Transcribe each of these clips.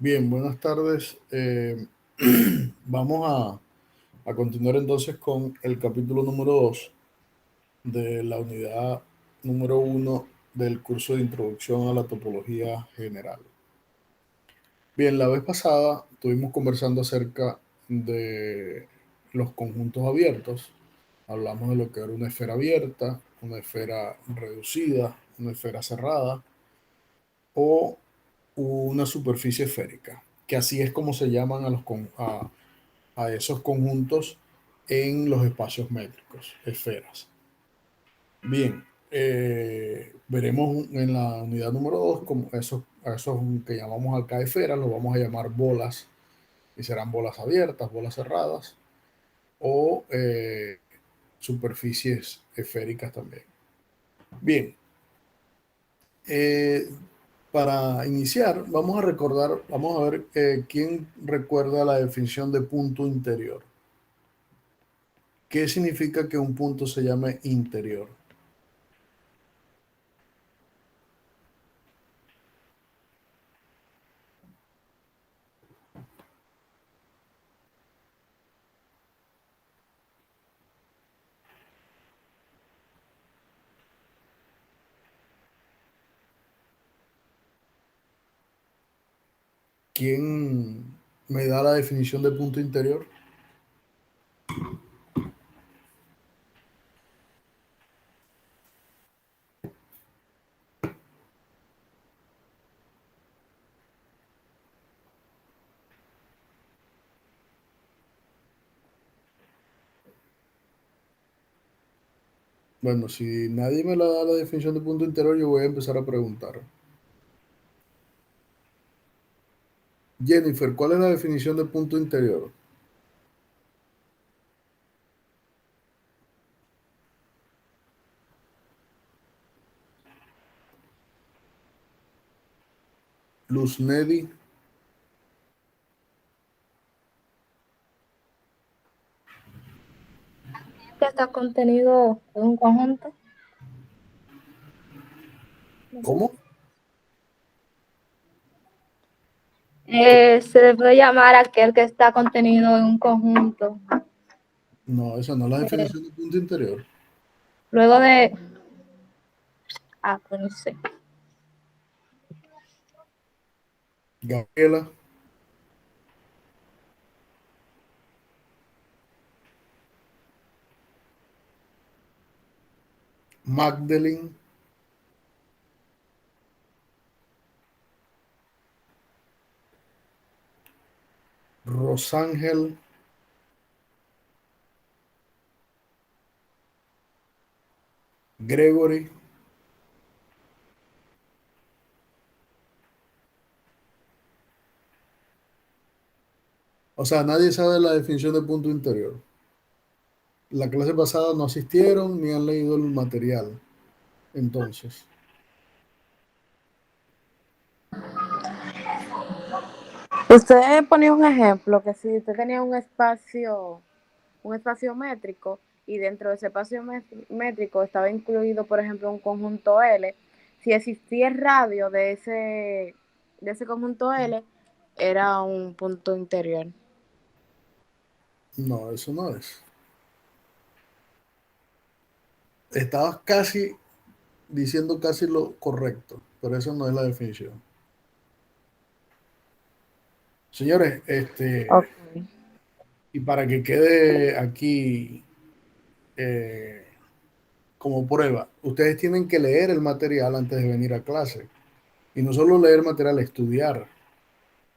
Bien, buenas tardes. Vamos a continuar entonces con el capítulo número 2 de la unidad número uno del curso de Introducción a la Topología General. Bien, la vez pasada estuvimos conversando acerca de los conjuntos abiertos. Hablamos de lo que era una esfera abierta, una esfera reducida, una esfera cerrada o una superficie esférica, que así es como se llaman a esos conjuntos en los espacios métricos, esferas. Bien, veremos en la unidad número 2 como a esos que llamamos acá esferas, los vamos a llamar bolas, y serán bolas abiertas, bolas cerradas, o superficies esféricas también. Bien, eh, para iniciar, vamos a ver quién recuerda la definición de punto interior. ¿Qué significa que un punto se llame interior? ¿Quién me da la definición de punto interior? Bueno, si nadie me la da la definición de punto interior, yo voy a empezar a preguntar. Jennifer, ¿cuál es la definición de punto interior? Luz Nedi, Que está contenido en un conjunto. ¿cómo? Se le puede llamar aquel que está contenido en un conjunto. No, esa no es la Eh, definición de punto interior. luego de. Pues no sé. Gabriela, Magdalene, Rosángel, Gregory. O sea, nadie sabe la definición de punto interior. La clase pasada no asistieron ni han leído el material. Entonces, Usted ponía un ejemplo que si usted tenía un espacio métrico y dentro de ese espacio métrico estaba incluido, por ejemplo, un conjunto L, si existía el radio de ese conjunto L, era un punto interior. no, eso no es. Estabas casi diciendo casi lo correcto, pero eso no es la definición. Señores, Ok. y para que quede aquí eh, como prueba, ustedes tienen que leer el material antes de venir a clase. Y no solo leer material, estudiar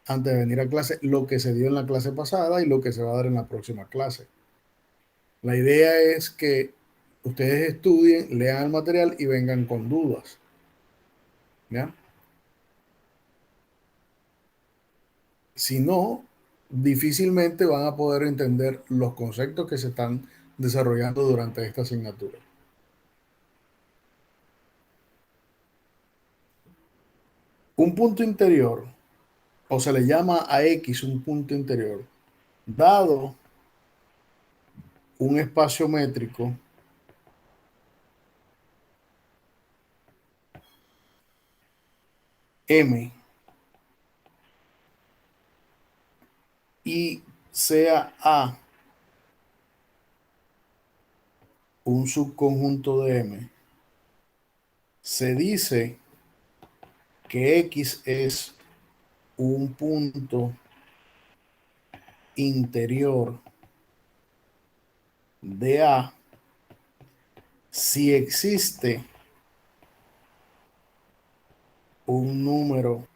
antes de venir a clase lo que se dio en la clase pasada y lo que se va a dar en la próxima clase. La idea es que ustedes estudien, lean el material y vengan con dudas. ¿Ya? Si no, difícilmente van a poder entender los conceptos que se están desarrollando durante esta asignatura. Un punto interior, o se le llama a X un punto interior, dado un espacio métrico M y sea A un subconjunto de M, se dice que X es un punto interior de A si existe un número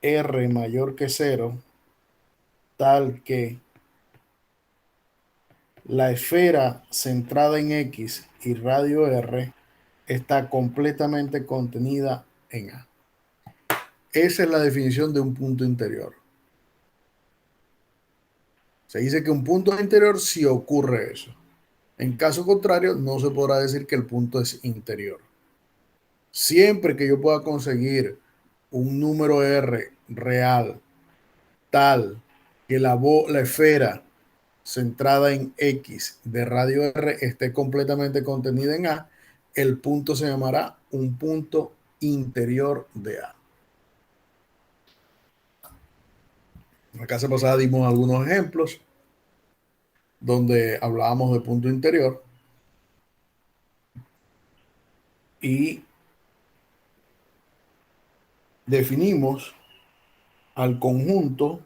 R mayor que 0, tal que la esfera centrada en X y radio R está completamente contenida en A. Esa es la definición de un punto interior. Se dice que un punto interior si ocurre eso. En caso contrario, no se podrá decir que el punto es interior. Siempre que yo pueda conseguir un número R real tal que la esfera centrada en X de radio R esté completamente contenida en A, el punto se llamará un punto interior de A. En la clase pasada dimos algunos ejemplos donde hablábamos de punto interior y definimos al conjunto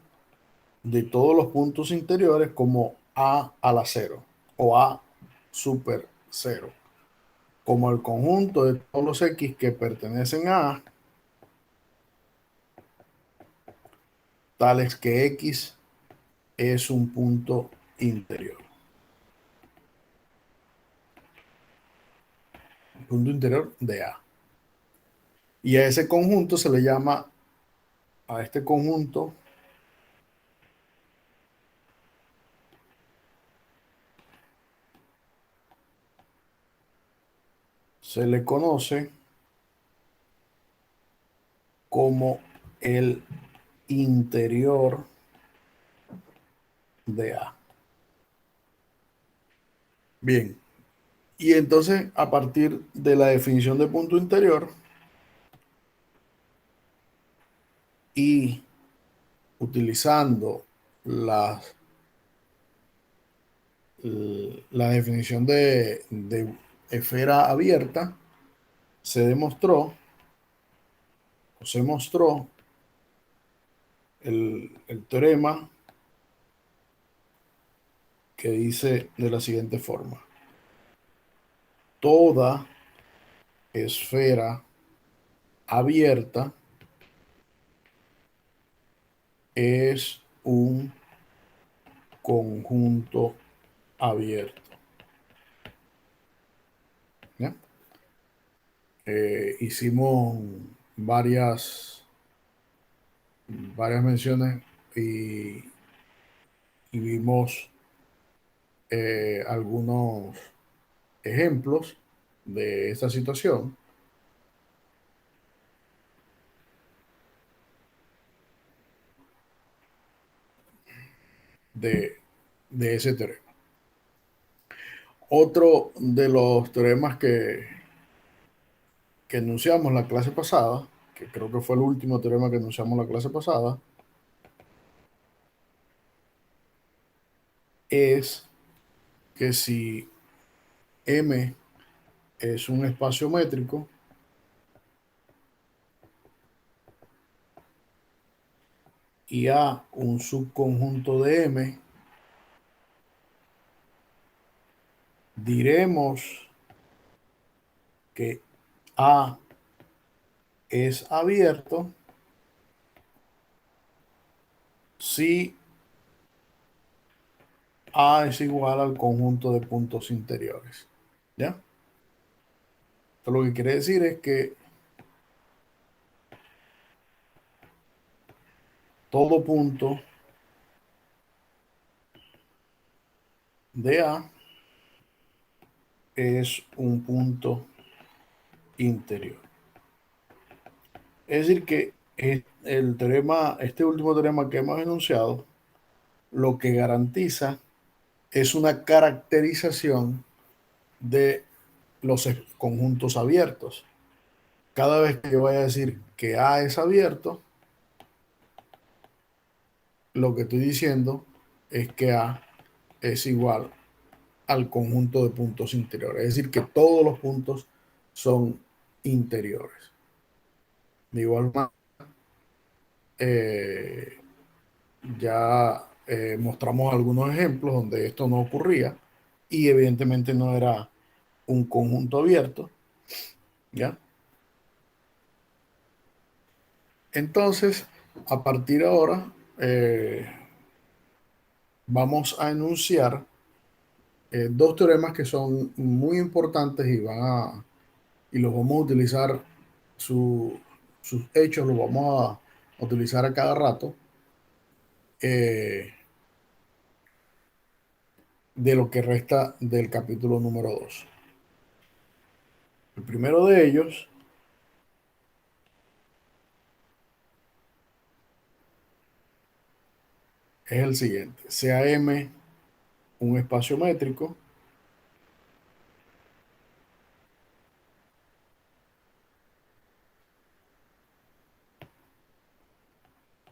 de todos los puntos interiores como A a la 0 o A super 0, como el conjunto de todos los X que pertenecen a A, tales que X es un punto interior. Punto interior de A. Y a ese conjunto se le llama, a este conjunto, se le conoce como el interior de A. Bien, y entonces a partir de la definición de punto interior y utilizando la definición de esfera abierta, se mostró el teorema que dice de la siguiente forma: toda esfera abierta es un conjunto abierto. ¿Ya? Hicimos varias menciones y vimos algunos ejemplos de esta situación. De ese teorema. Otro de los teoremas que enunciamos la clase pasada, que creo que fue el último teorema que enunciamos la clase pasada, es que si M es un espacio métrico, y A un subconjunto de M, diremos que A es abierto si A es igual al conjunto de puntos interiores. ¿Ya? Esto lo que quiere decir es que todo punto de A es un punto interior. Es decir, que el teorema, este último teorema que hemos enunciado, lo que garantiza es una caracterización de los conjuntos abiertos. Cada vez que yo vaya a decir que A es abierto, lo que estoy diciendo es que A es igual al conjunto de puntos interiores. Es decir, que todos los puntos son interiores. De igual manera, eh, ya mostramos algunos ejemplos donde esto no ocurría y evidentemente no era un conjunto abierto, ¿ya? Entonces, a partir de ahora, vamos a enunciar dos teoremas que son muy importantes y los vamos a utilizar, sus hechos los vamos a utilizar a cada rato, eh, de lo que resta del capítulo número 2. El primero de ellos es el siguiente: sea M un espacio métrico,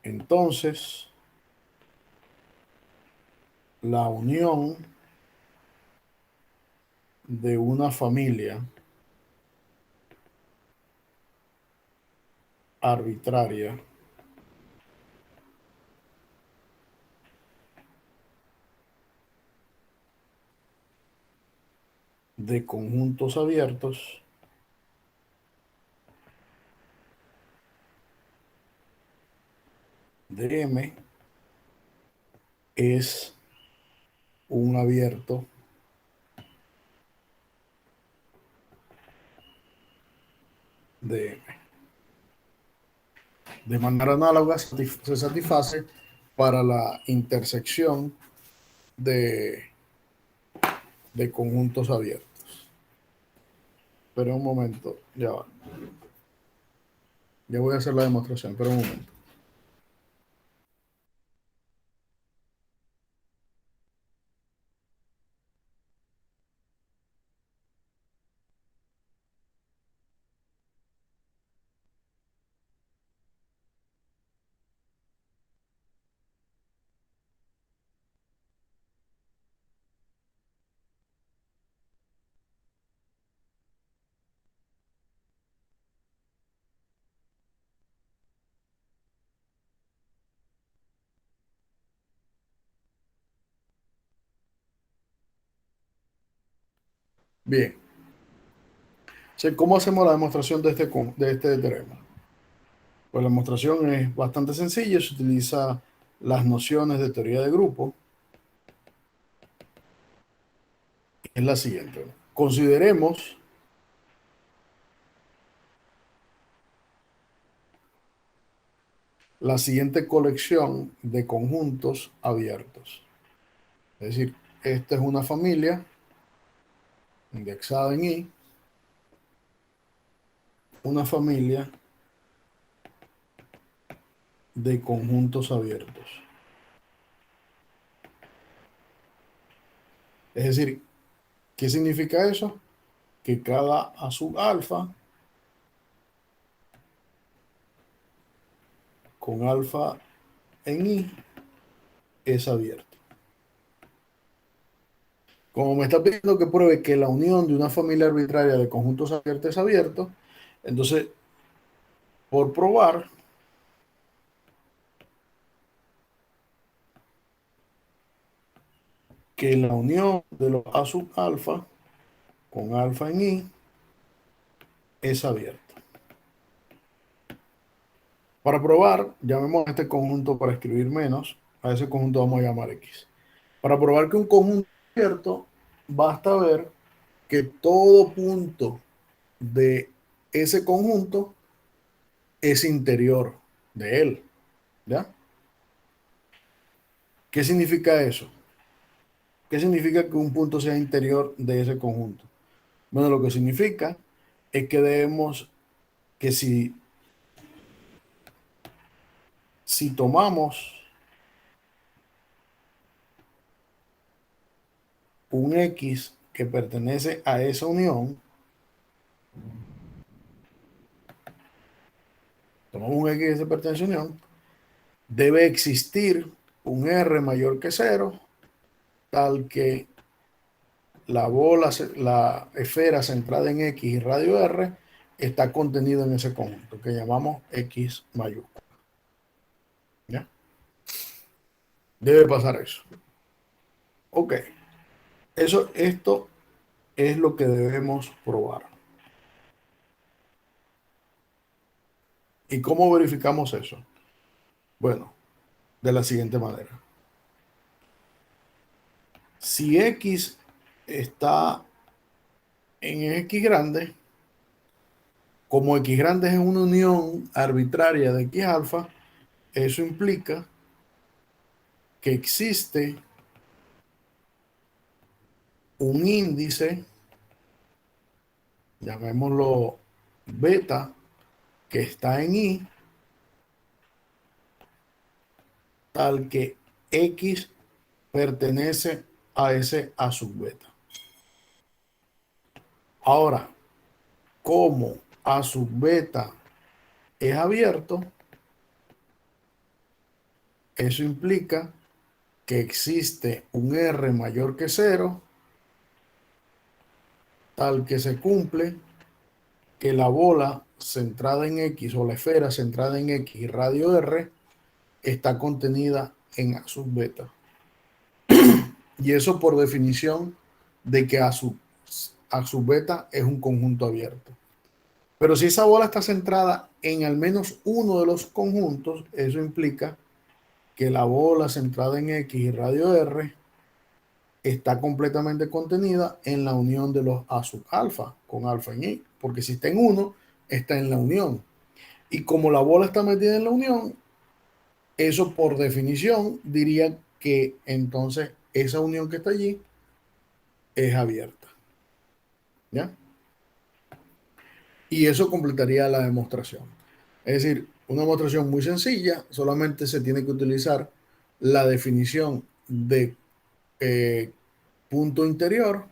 entonces la unión de una familia arbitraria de conjuntos abiertos de M es un abierto de M. De manera análoga se satisface para la intersección de, de conjuntos abiertos. Pero un momento, ya va. Ya voy a hacer la demostración, pero un momento. Bien. ¿Cómo hacemos la demostración de este teorema? Pues la demostración es bastante sencilla, se utiliza las nociones de teoría de grupo. Es la siguiente: consideremos la siguiente colección de conjuntos abiertos. Es decir, esta es una familia indexada en I, una familia de conjuntos abiertos. Es decir, ¿qué significa eso? Que cada A sub alfa con alfa en I es abierto. Como me está pidiendo que pruebe que la unión de una familia arbitraria de conjuntos abiertos es abierto, entonces, por probar, que la unión de los A sub alfa con alfa en I es abierta. Para probar, llamemos a este conjunto, para escribir menos, a ese conjunto vamos a llamar X. Para probar que un conjunto es abierto, basta ver que todo punto de ese conjunto es interior de él, ¿ya? ¿Qué significa eso? ¿Qué significa que un punto sea interior de ese conjunto? Bueno, lo que significa es que debemos, que si tomamos un X que pertenece a esa unión, tomamos un X que pertenece a esa unión, debe existir un R mayor que 0, tal que la bola, la esfera centrada en X y radio R está contenido en ese conjunto que llamamos X mayúscula. ¿Ya? Debe pasar eso. Ok. Esto es lo que debemos probar. ¿Y cómo verificamos eso? Bueno, de la siguiente manera. Si X está en X grande, como X grande es una unión arbitraria de X alfa, eso implica que existe un índice, llamémoslo beta, que está en I, tal que X pertenece a ese A sub beta. Ahora, como A sub beta es abierto, eso implica que existe un R mayor que 0, tal que se cumple que la bola centrada en X o la esfera centrada en X y radio R está contenida en A sub beta. Y eso por definición de que A sub beta es un conjunto abierto. Pero si esa bola está centrada en al menos uno de los conjuntos, eso implica que la bola centrada en X y radio R está completamente contenida en la unión de los A sub alfa con alfa en Y, porque si está en uno, está en la unión. Y como la bola está metida en la unión, eso por definición diría que entonces esa unión que está allí es abierta. ¿Ya? Y eso completaría la demostración. Es decir, una demostración muy sencilla, solamente se tiene que utilizar la definición de punto interior,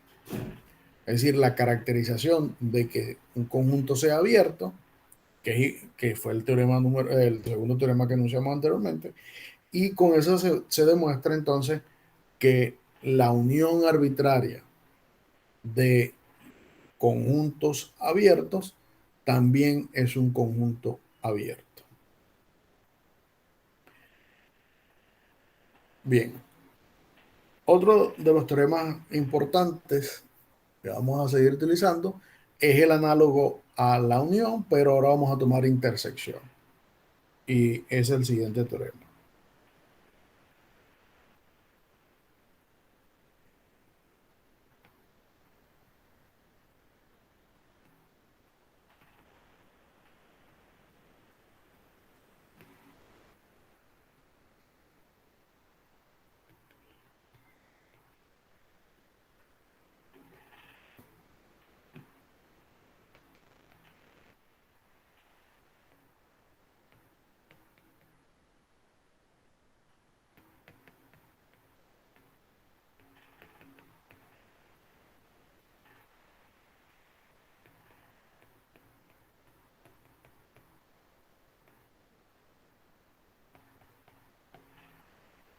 es decir, la caracterización de que un conjunto sea abierto, que fue el segundo teorema que enunciamos anteriormente, y con eso se demuestra entonces que la unión arbitraria de conjuntos abiertos también es un conjunto abierto. Bien, otro de los teoremas importantes que vamos a seguir utilizando es el análogo a la unión, pero ahora vamos a tomar intersección. Y es el siguiente teorema.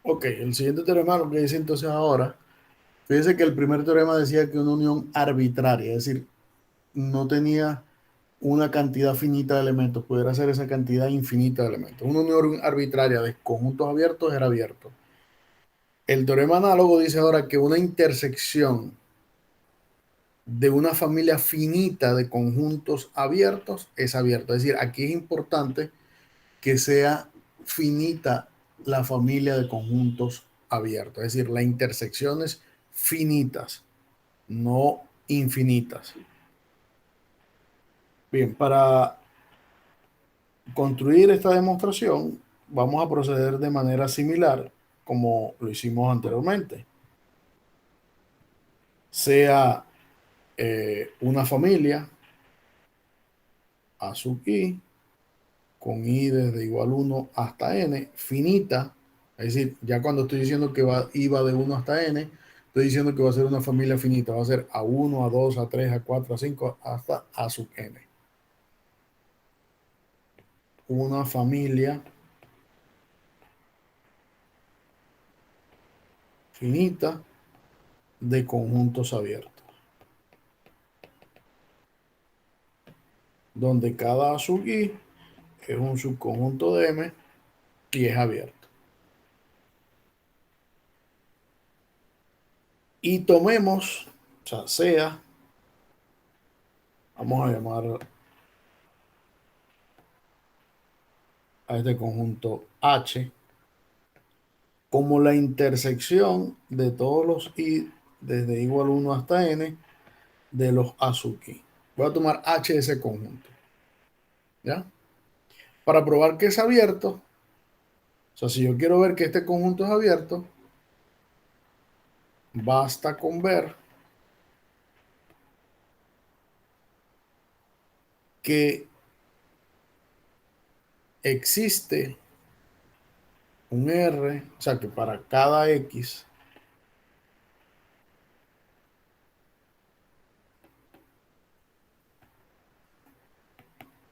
Ok, el siguiente teorema lo que dice entonces ahora, fíjese que el primer teorema decía que una unión arbitraria, es decir, no tenía una cantidad finita de elementos, pudiera ser esa cantidad infinita de elementos. Una unión arbitraria de conjuntos abiertos era abierto. El teorema análogo dice ahora que una intersección de una familia finita de conjuntos abiertos es abierto. Es decir, aquí es importante que sea finita la familia de conjuntos abiertos. Es decir, las intersecciones finitas, no infinitas. Bien, para construir esta demostración, vamos a proceder de manera similar como lo hicimos anteriormente. Sea una familia A sub i, con i desde igual 1 hasta n, finita, es decir, ya cuando estoy diciendo que va de 1 hasta n, estoy diciendo que va a ser una familia finita, va a ser A1, A2, A3, A4, A5, hasta A sub n. Una familia finita de conjuntos abiertos, donde cada A sub i es un subconjunto de M y es abierto. Y tomemos, o sea, vamos a llamar a este conjunto H como la intersección de todos los i desde igual 1 hasta n de los A sub i. Voy a tomar H de ese conjunto, ¿ya? Para probar que es abierto, o sea, si yo quiero ver que este conjunto es abierto, basta con ver que existe un R, o sea, que para cada X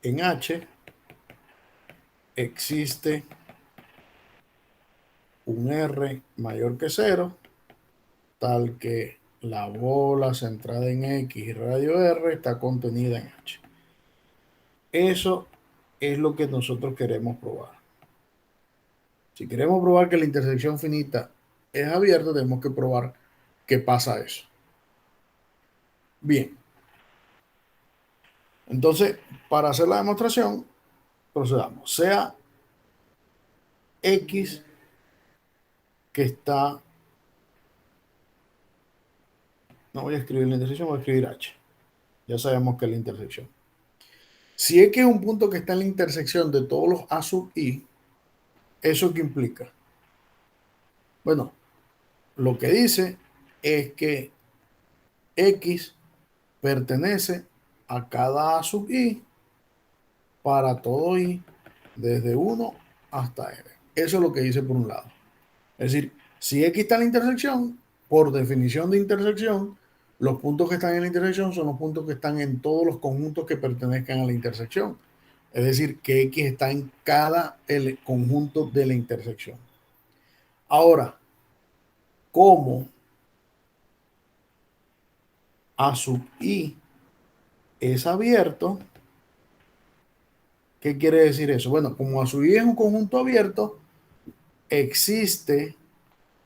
en H existe un R mayor que 0, tal que la bola centrada en X y radio R está contenida en H. Eso es lo que nosotros queremos probar. Si queremos probar que la intersección finita es abierta, tenemos que probar que pasa eso. Bien. Entonces, para hacer la demostración, procedamos. Sea X que está... No voy a escribir la intersección, voy a escribir H. Ya sabemos que es la intersección. Si X es un punto que está en la intersección de todos los A sub I, ¿eso qué implica? Bueno, lo que dice es que X pertenece a cada A sub I para todo I desde 1 hasta N. Eso es lo que dice por un lado. Es decir, si X está en la intersección, por definición de intersección, los puntos que están en la intersección son los puntos que están en todos los conjuntos que pertenezcan a la intersección. Es decir, que X está en cada conjunto de la intersección. Ahora, como A sub I es abierto, ¿qué quiere decir eso? Bueno, como A sub I es un conjunto abierto, existe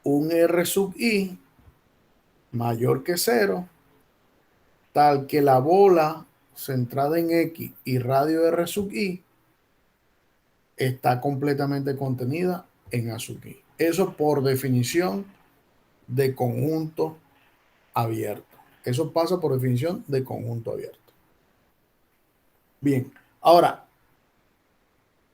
un R sub I mayor que 0, tal que la bola centrada en X y radio R sub I está completamente contenida en A sub I. Eso por definición de conjunto abierto. Eso pasa por definición de conjunto abierto. Bien, ahora,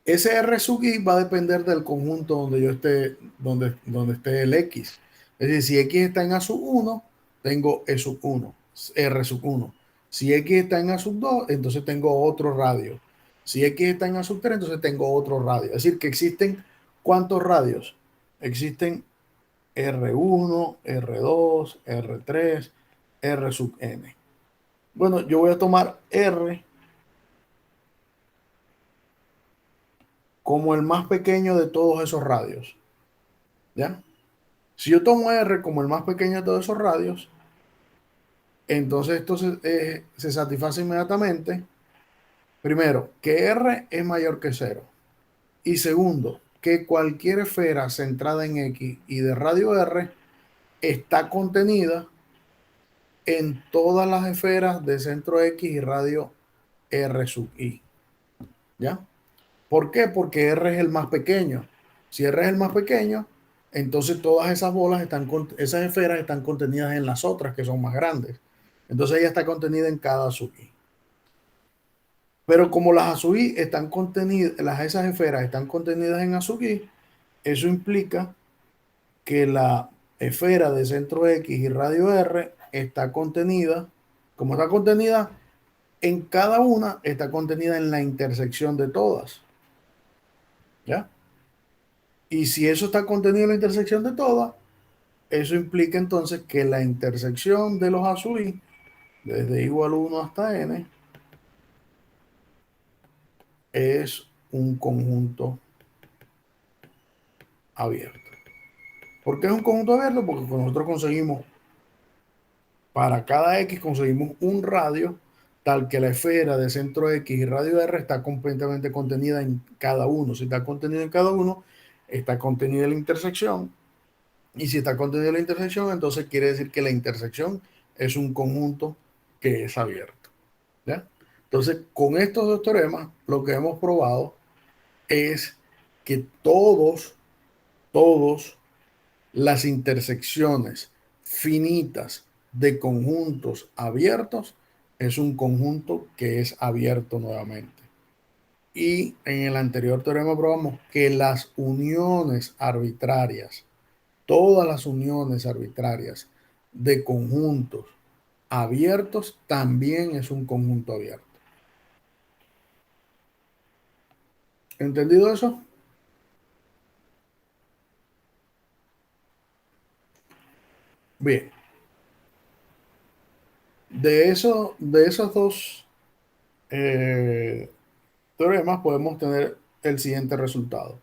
ese R sub I va a depender del conjunto donde yo esté, donde esté el X. Es decir, si X está en A sub 1, tengo E sub 1, R sub 1. Si X está en A sub 2, entonces tengo otro radio. Si X está en A sub 3, entonces tengo otro radio. Es decir, que existen, ¿cuántos radios? Existen R1, R2, R3, R sub n. Bueno, yo voy a tomar R como el más pequeño de todos esos radios. ¿Ya? Si yo tomo R como el más pequeño de todos esos radios, entonces esto se satisface inmediatamente. Primero, que R es mayor que 0. Y segundo, que cualquier esfera centrada en X y de radio R está contenida en todas las esferas de centro X y radio R sub I. ¿Ya? ¿Por qué? Porque R es el más pequeño. Si R es el más pequeño, entonces todas esas bolas esas esferas están contenidas en las otras que son más grandes. Entonces ella está contenida en cada sub I. Pero como las A sub I están contenidas, esas esferas están contenidas en A sub I, eso implica que la esfera de centro X y radio R está contenida, como está contenida en cada una, está contenida en la intersección de todas. ¿Ya? Y si eso está contenido en la intersección de todas, eso implica entonces que la intersección de los A sub I, desde igual 1 hasta n, es un conjunto abierto. ¿Por qué es un conjunto abierto? Porque nosotros conseguimos, para cada X conseguimos un radio tal que la esfera de centro X y radio R está completamente contenida en cada uno. Si está contenido en cada uno, está contenida en la intersección. Y si está contenida en la intersección, entonces quiere decir que la intersección es un conjunto que es abierto. ¿Ya? Entonces, con estos dos teoremas, lo que hemos probado es que todos las intersecciones finitas de conjuntos abiertos es un conjunto que es abierto nuevamente. Y en el anterior teorema probamos que las uniones arbitrarias, todas las uniones arbitrarias de conjuntos abiertos también es un conjunto abierto. ¿Entendido eso? Bien. De esos dos teoremas podemos tener el siguiente resultado.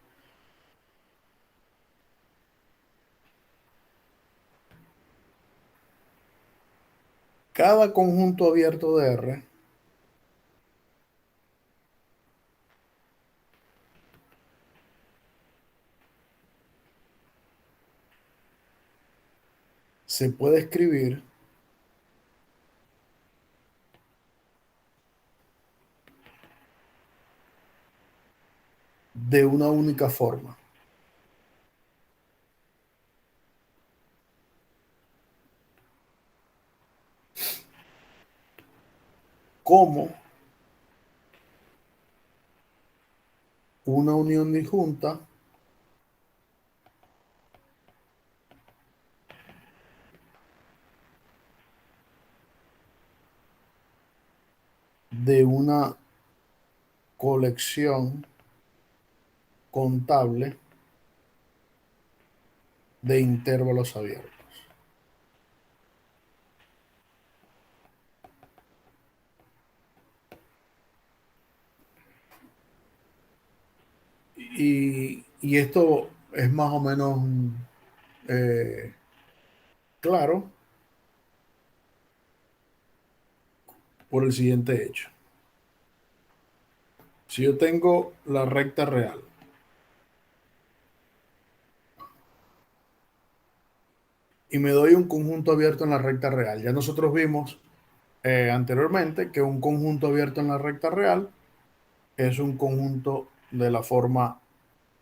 Cada conjunto abierto de R se puede escribir de una única forma. Como una unión disjunta de una colección contable de intervalos abiertos. Y esto es más o menos claro por el siguiente hecho. Si yo tengo la recta real y me doy un conjunto abierto en la recta real, ya nosotros vimos anteriormente que un conjunto abierto en la recta real es un conjunto de la forma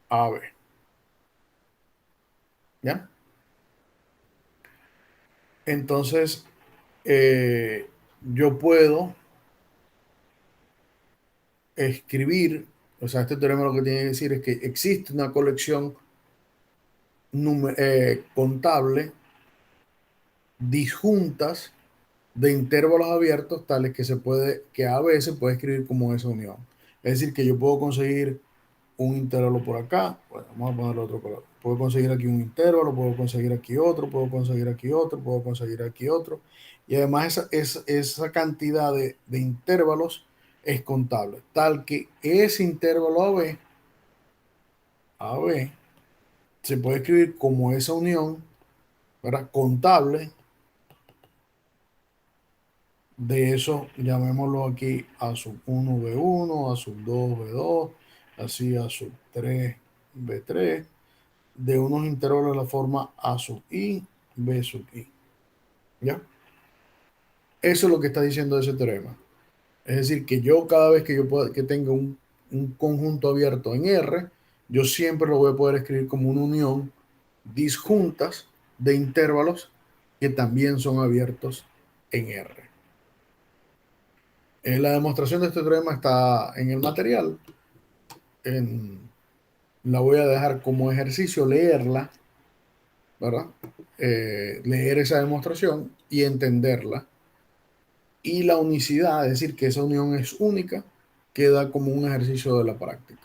AB. ¿Ya? Entonces, yo puedo escribir, o sea, este teorema lo que tiene que decir es que existe una colección contable disjuntas de intervalos abiertos tales que que a veces puede escribir como esa unión. Es decir, que yo puedo conseguir un intervalo por acá, bueno, vamos a ponerle otro color. Puedo conseguir aquí un intervalo, puedo conseguir aquí otro, puedo conseguir aquí otro, puedo conseguir aquí otro. Y además esa cantidad de intervalos es contable, tal que ese intervalo AB se puede escribir como esa unión, ¿verdad? Contable de eso, llamémoslo aquí a sub 1 B1, a sub 2 B2, así a sub 3 B3, de unos intervalos de la forma A sub I, B sub I. ¿Ya? Eso es lo que está diciendo ese teorema. Es decir, que yo cada vez que que tenga un conjunto abierto en R, yo siempre lo voy a poder escribir como una unión disjuntas de intervalos que también son abiertos en R. La demostración de este teorema está en el material. La voy a dejar como ejercicio, leerla, ¿verdad? Leer esa demostración y entenderla. Y la unicidad, es decir, que esa unión es única, queda como un ejercicio de la práctica.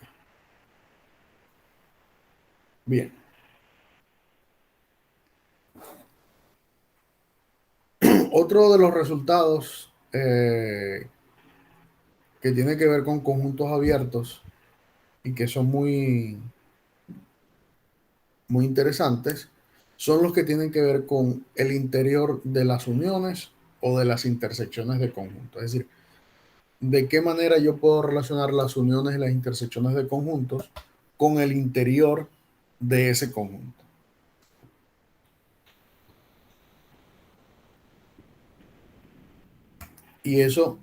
Bien. Otro de los resultados que tiene que ver con conjuntos abiertos y que son muy interesantes son los que tienen que ver con el interior de las uniones o de las intersecciones de conjuntos. Es decir, de qué manera yo puedo relacionar las uniones y las intersecciones de conjuntos con el interior de ese conjunto. Y eso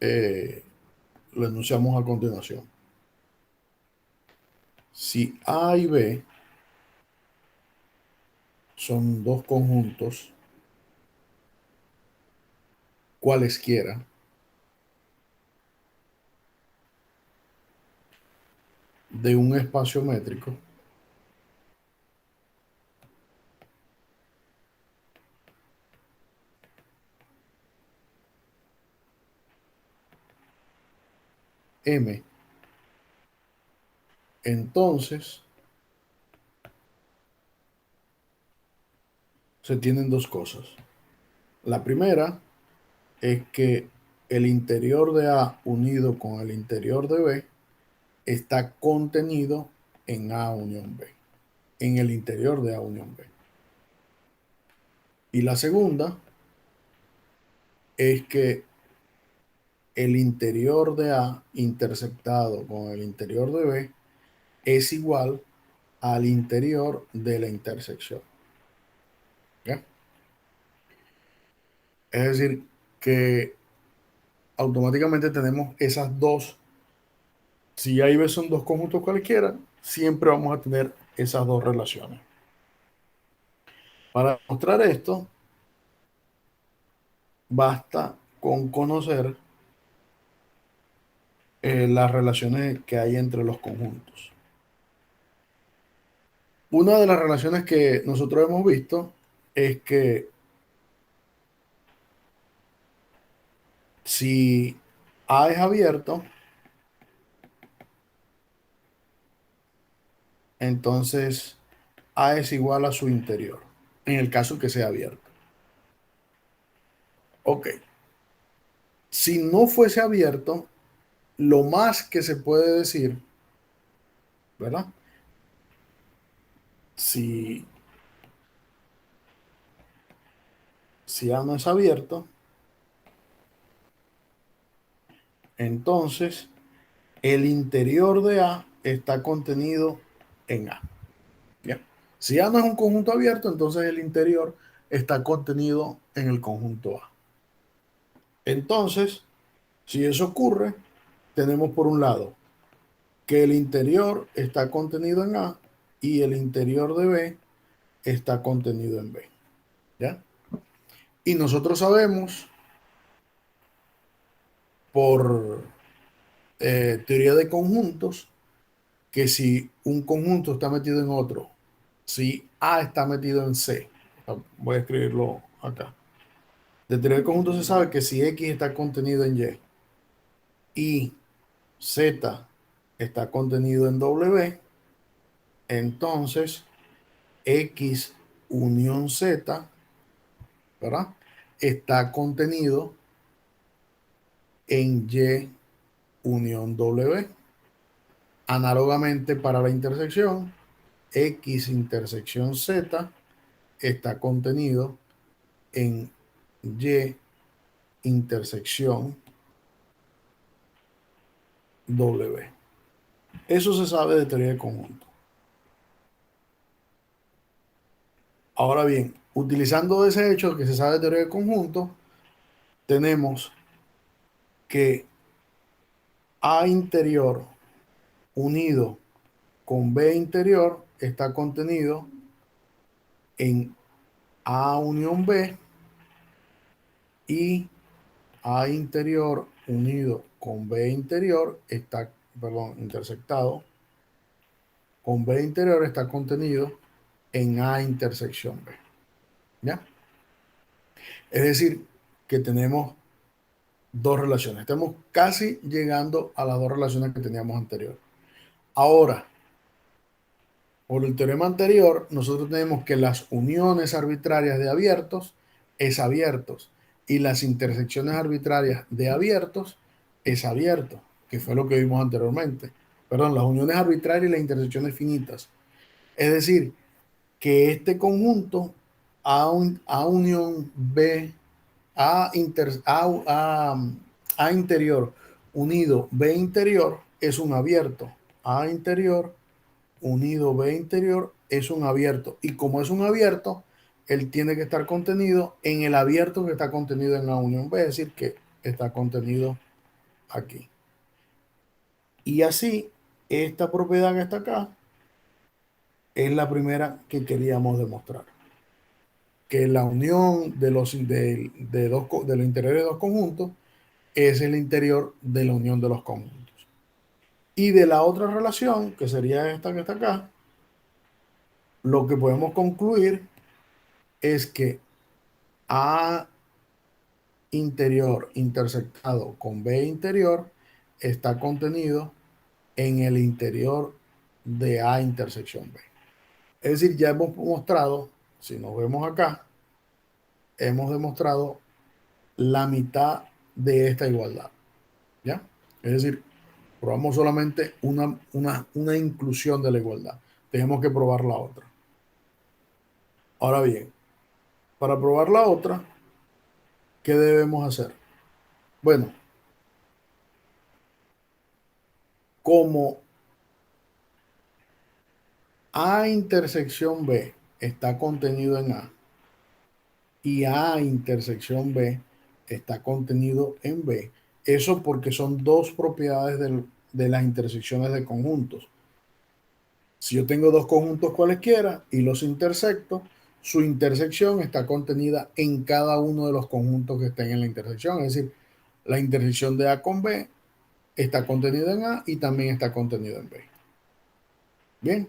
lo enunciamos a continuación. Si A y B son dos conjuntos cualesquiera, de un espacio métrico, M, entonces se tienen dos cosas. La primera es que el interior de A unido con el interior de B está contenido en A unión B, en el interior de A unión B. Y la segunda es que el interior de A intersectado con el interior de B es igual al interior de la intersección. ¿Ya? Es decir, que automáticamente tenemos esas dos. Si A y B son dos conjuntos cualquiera, siempre vamos a tener esas dos relaciones. Para mostrar esto, basta con conocer las relaciones que hay entre los conjuntos. Una de las relaciones que nosotros hemos visto es que si A es abierto, entonces A es igual a su interior, en el caso que sea abierto. Ok. Si no fuese abierto, lo más que se puede decir, ¿verdad? Si A no es abierto, entonces el interior de A está contenido en A. ¿Bien? Si A no es un conjunto abierto, entonces el interior está contenido en el conjunto A. Entonces, si eso ocurre, tenemos por un lado que el interior está contenido en A y el interior de B está contenido en B. ¿Ya? Y nosotros sabemos por teoría de conjuntos que si un conjunto está metido en otro, si A está metido en C, voy a escribirlo acá. De teoría de conjuntos se sabe que si X está contenido en Y Z está contenido en W, entonces X unión Z, ¿verdad? Está contenido en Y unión W. Análogamente para la intersección, X intersección Z está contenido en Y intersección W. Eso se sabe de teoría de conjunto. Ahora bien, utilizando ese hecho que se sabe de teoría de conjunto, tenemos que A interior unido con B interior está contenido en A unión B y A interior unido con B interior está, perdón, intersectado con B interior está contenido en A intersección B. ¿Ya? Es decir, que tenemos dos relaciones. Estamos casi llegando a las dos relaciones que teníamos anterior. Ahora, por el teorema anterior, nosotros tenemos que las uniones arbitrarias de abiertos es abiertos y las intersecciones arbitrarias de abiertos es abierto, que fue lo que vimos anteriormente. Perdón, las uniones arbitrarias y las intersecciones finitas. Es decir, que este conjunto A unión B, A interior unido B interior es un abierto. A interior unido B interior es un abierto. Y como es un abierto, él tiene que estar contenido en el abierto que está contenido en A unión B, es decir, que está contenido aquí. Y así, esta propiedad que está acá es la primera que queríamos demostrar. Que la unión de los interiores de dos conjuntos es el interior de la unión de los conjuntos. Y de la otra relación, que sería esta que está acá, lo que podemos concluir es que A interior intersectado con B interior está contenido en el interior de A intersección B. Es decir, ya hemos mostrado, si nos vemos acá, hemos demostrado la mitad de esta igualdad. ¿Ya? Es decir, probamos solamente una inclusión de la igualdad. Tenemos que probar la otra. Ahora bien, para probar la otra, ¿qué debemos hacer? Bueno, como A intersección B está contenido en A y A intersección B está contenido en B, eso porque son dos propiedades de las intersecciones de conjuntos. Si yo tengo dos conjuntos cualesquiera y los intersecto, su intersección está contenida en cada uno de los conjuntos que estén en la intersección. Es decir, la intersección de A con B está contenida en A y también está contenida en B. Bien.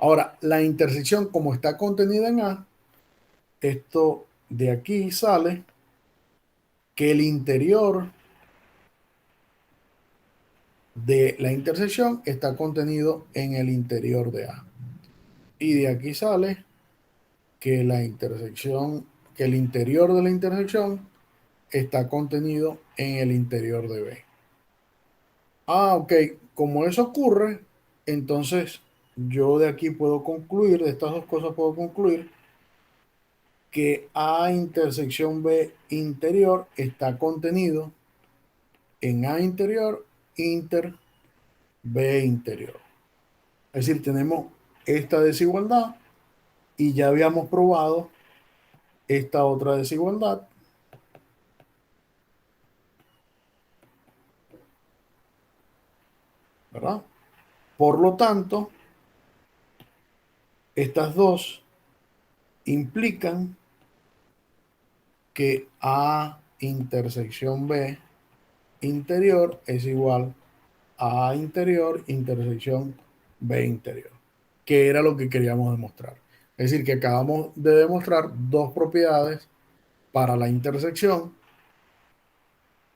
Ahora, la intersección como está contenida en A, esto de aquí sale que el interior de la intersección está contenido en el interior de A. Y de aquí sale que la intersección, que el interior de la intersección está contenido en el interior de B. Ah, ok. Como eso ocurre, entonces yo de aquí puedo concluir, de estas dos cosas puedo concluir que A intersección B interior está contenido en A interior inter B interior. Es decir, tenemos esta desigualdad y ya habíamos probado esta otra desigualdad, ¿verdad? Por lo tanto, estas dos implican que A intersección B interior es igual a interior intersección B interior, que era lo que queríamos demostrar. Es decir, que acabamos de demostrar dos propiedades para la intersección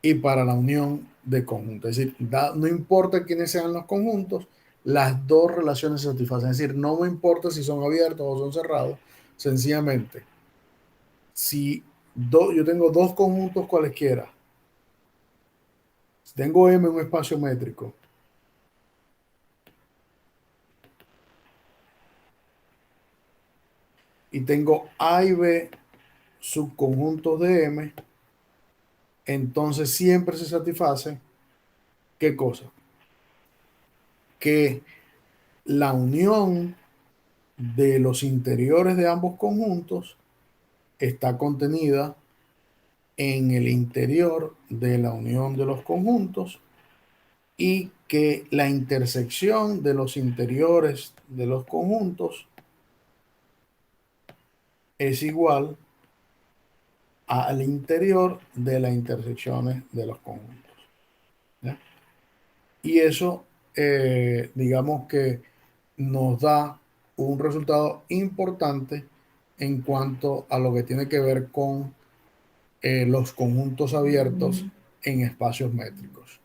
y para la unión de conjuntos. Es decir, no importa quiénes sean los conjuntos, las dos relaciones se satisfacen. Es decir, no me importa si son abiertos o son cerrados, sencillamente, si yo tengo dos conjuntos cualesquiera, si tengo M en un espacio métrico, y tengo A y B subconjuntos de M, entonces siempre se satisface, ¿qué cosa? Que la unión de los interiores de ambos conjuntos está contenida en el interior de la unión de los conjuntos y que la intersección de los interiores de los conjuntos es igual al interior de las intersecciones de los conjuntos. ¿Ya? Y eso, digamos que nos da un resultado importante en cuanto a lo que tiene que ver con los conjuntos abiertos en espacios métricos.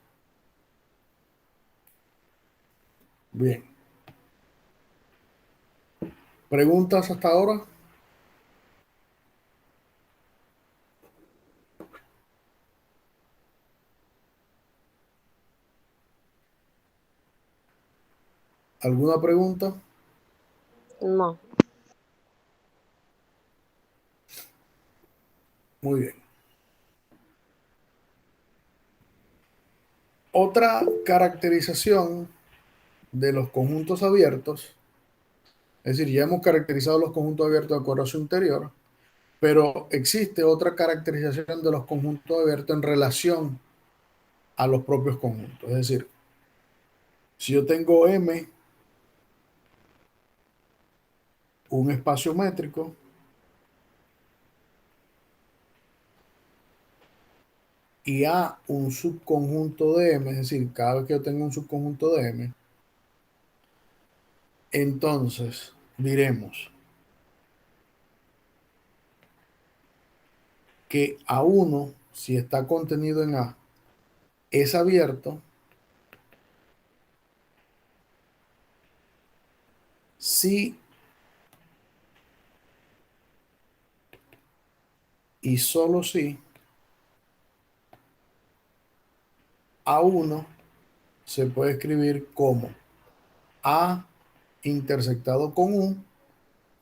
Bien. ¿Preguntas hasta ahora? ¿Alguna pregunta? No. Muy bien. Otra caracterización de los conjuntos abiertos, es decir, ya hemos caracterizado los conjuntos abiertos de acuerdo a su interior, pero existe otra caracterización de los conjuntos abiertos en relación a los propios conjuntos. Es decir, si yo tengo M, un espacio métrico, y A, un subconjunto de M, es decir, cada vez que yo tengo un subconjunto de M, entonces diremos que A1, si está contenido en A, es abierto si y solo si A1 se puede escribir como A intersectado con U,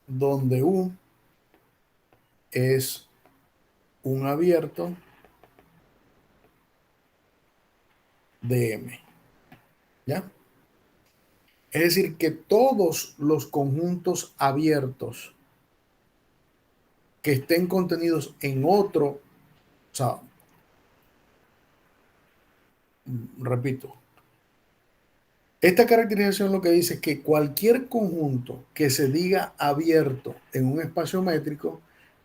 donde U es un abierto de M. ¿Ya? Es decir, que todos los conjuntos abiertos que estén contenidos en otro, o sea, repito, esta caracterización lo que dice es que cualquier conjunto que se diga abierto en un espacio métrico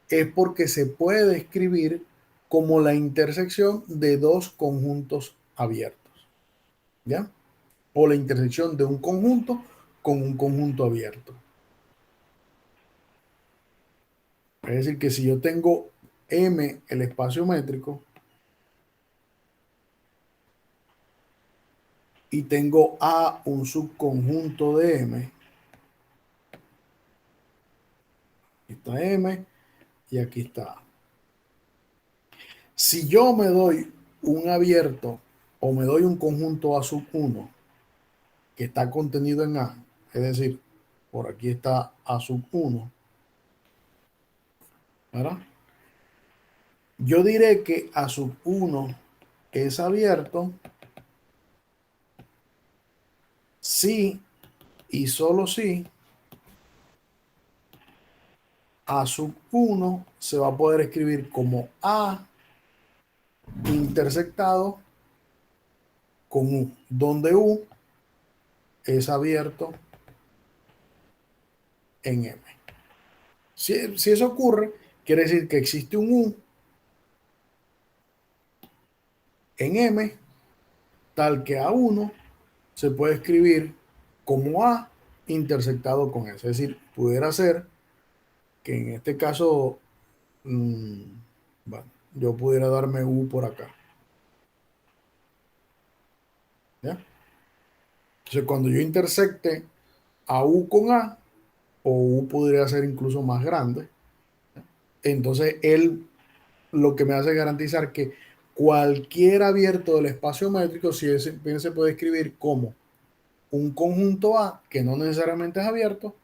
es porque se puede escribir como la intersección de dos conjuntos abiertos, ¿ya? O la intersección de un conjunto con un conjunto abierto. Es decir, que si yo tengo M, el espacio métrico, y tengo A, un subconjunto de M, aquí está M y aquí está A. Si yo me doy un abierto o me doy un conjunto A sub 1 que está contenido en A, es decir, por aquí está A sub 1, ¿verdad? Yo diré que A sub 1 es abierto si y solo si A sub 1 se va a poder escribir como A intersectado con U, donde U es abierto en M. Si eso ocurre, quiere decir que existe un U en M tal que A1 se puede escribir como A intersectado con S. Es decir, pudiera ser que en este caso, mmm, bueno, yo pudiera darme U por acá. ¿Ya? Entonces, cuando yo intersecte a U con A, o U podría ser incluso más grande, entonces él lo que me hace garantizar que cualquier abierto del espacio métrico, si ese, bien se puede escribir como un conjunto A que no necesariamente es abierto,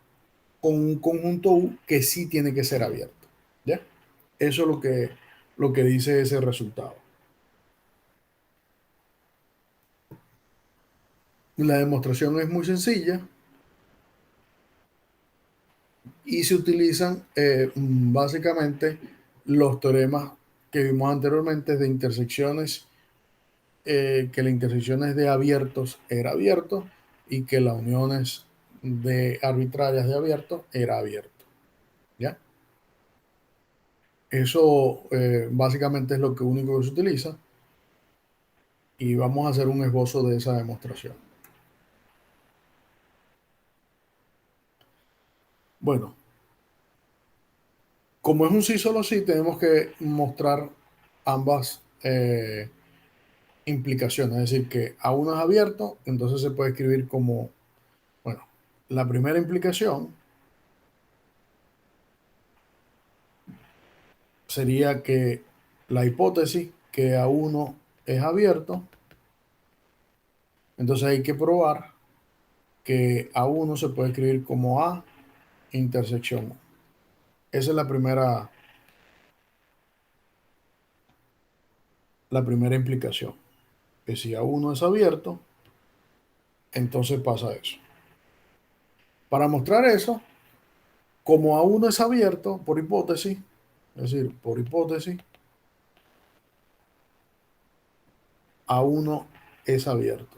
con un conjunto U que sí tiene que ser abierto. ¿Ya? Eso es lo que dice ese resultado. La demostración es muy sencilla y se utilizan básicamente los teoremas que vimos anteriormente de intersecciones, que la intersección es de abiertos era abierto y que las uniones de arbitrarias de abiertos era abierto. ¿Ya? Eso básicamente es lo que único que se utiliza y vamos a hacer un esbozo de esa demostración. Bueno, como es un sí solo sí, tenemos que mostrar ambas implicaciones, es decir, que A1 es abierto, entonces se puede escribir como, bueno, la primera implicación sería que la hipótesis que A1 es abierto, entonces hay que probar que A1 se puede escribir como A intersección. Esa es la primera la primera implicación, que si A1 es abierto, entonces pasa eso. Para mostrar eso, como A1 es abierto, por hipótesis, es decir, por hipótesis, A1 es abierto.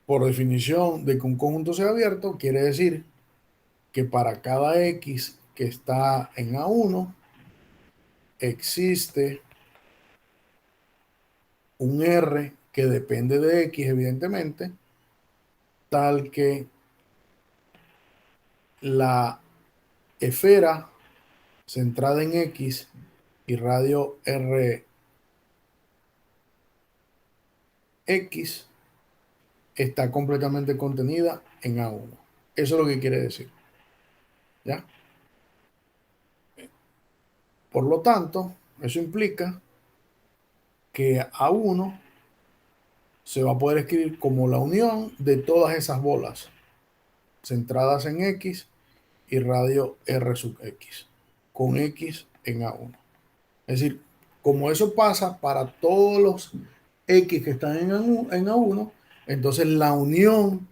Por definición de que un conjunto sea abierto, quiere decir que para cada X que está en A1, existe un R que depende de X, evidentemente, tal que la esfera centrada en X y radio Rx está completamente contenida en A1. Eso es lo que quiere decir. ¿Ya? Por lo tanto, eso implica que A1 se va a poder escribir como la unión de todas esas bolas centradas en X y radio R sub X, con X en A1. Es decir, como eso pasa para todos los X que están en A1, entonces la unión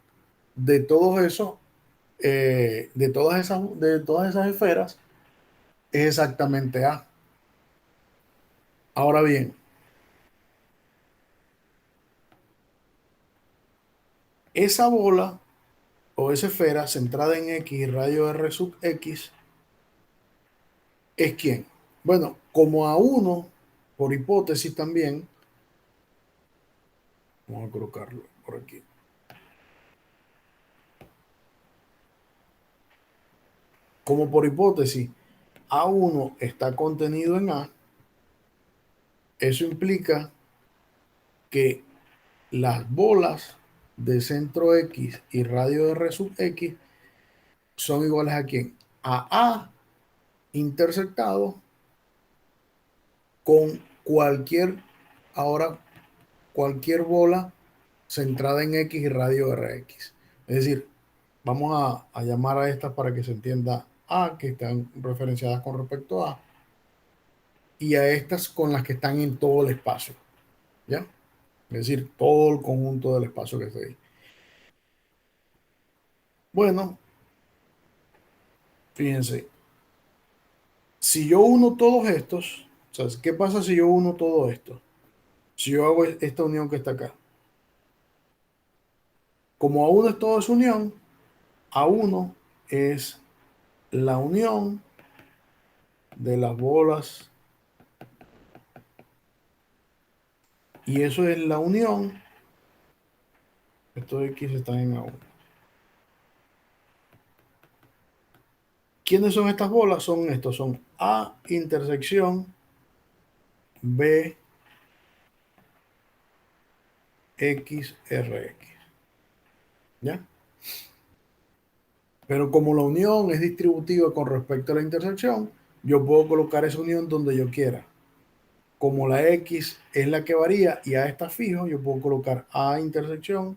de todos esos, de todas esas esferas es exactamente A. Ahora bien, esa bola o esa esfera centrada en X y radio R sub X es quién. Bueno, como A1, por hipótesis también, vamos a colocarlo por aquí. Como por hipótesis A1 está contenido en A, eso implica que las bolas de centro X y radio R sub X son iguales a quién? A intersectado con ahora cualquier bola centrada en X y radio RX. Es decir, vamos a llamar a estas para que se entienda A, que están referenciadas con respecto a, y a estas con las que están en todo el espacio. ¿Ya? Es decir, todo el conjunto del espacio que está ahí. Bueno, fíjense, si yo uno todos estos, o sea, ¿qué pasa si yo uno todo esto? Si yo hago esta unión que está acá. Como A1 es toda su unión, A1 es la unión de las bolas y eso es la unión. Estos X están en A1. ¿Quiénes son estas bolas? Son estos, son A intersección B X R X. ¿Ya? Pero como la unión es distributiva con respecto a la intersección, yo puedo colocar esa unión donde yo quiera. Como la X es la que varía y A está fijo, yo puedo colocar A intersección,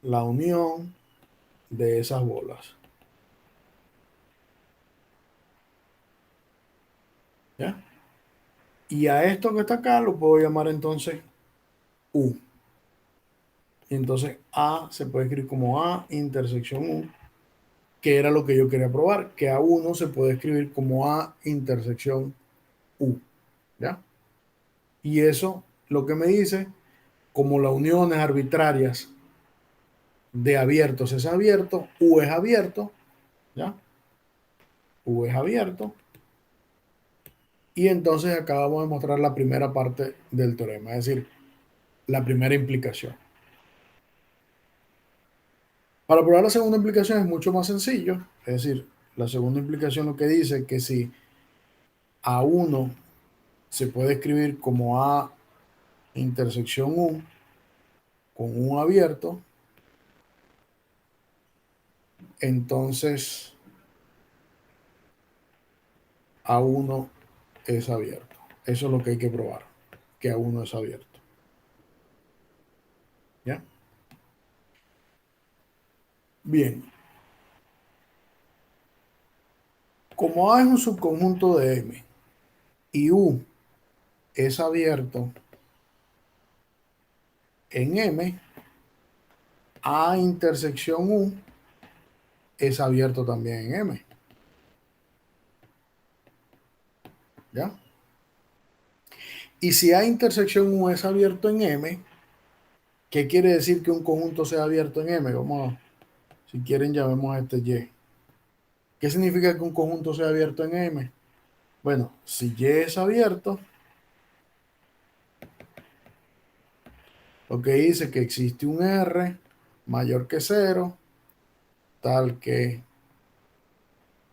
la unión de esas bolas. ¿Ya? Y a esto que está acá lo puedo llamar entonces U. Y entonces A se puede escribir como A intersección U, que era lo que yo quería probar, que A1 se puede escribir como A intersección U. ¿Ya? Y eso lo que me dice, como las uniones arbitrarias de abiertos es abierto, U es abierto, ¿ya? U es abierto. Y entonces acá vamos a mostrar la primera parte del teorema, es decir, la primera implicación. Para probar la segunda implicación es mucho más sencillo, es decir, la segunda implicación lo que dice es que si A1 se puede escribir como A intersección U con U abierto, entonces A1 es abierto. Eso es lo que hay que probar, que A1 es abierto. ¿Ya? Bien. Como A es un subconjunto de M, y U es abierto en M, A intersección U es abierto también en M. ¿Ya? Y si A intersección U es abierto en M, ¿qué quiere decir que un conjunto sea abierto en M? Vamos a, si quieren, llamemos a este Y. ¿Qué significa que un conjunto sea abierto en M? Bueno, si Y es abierto, lo que dice que existe un R mayor que 0, tal que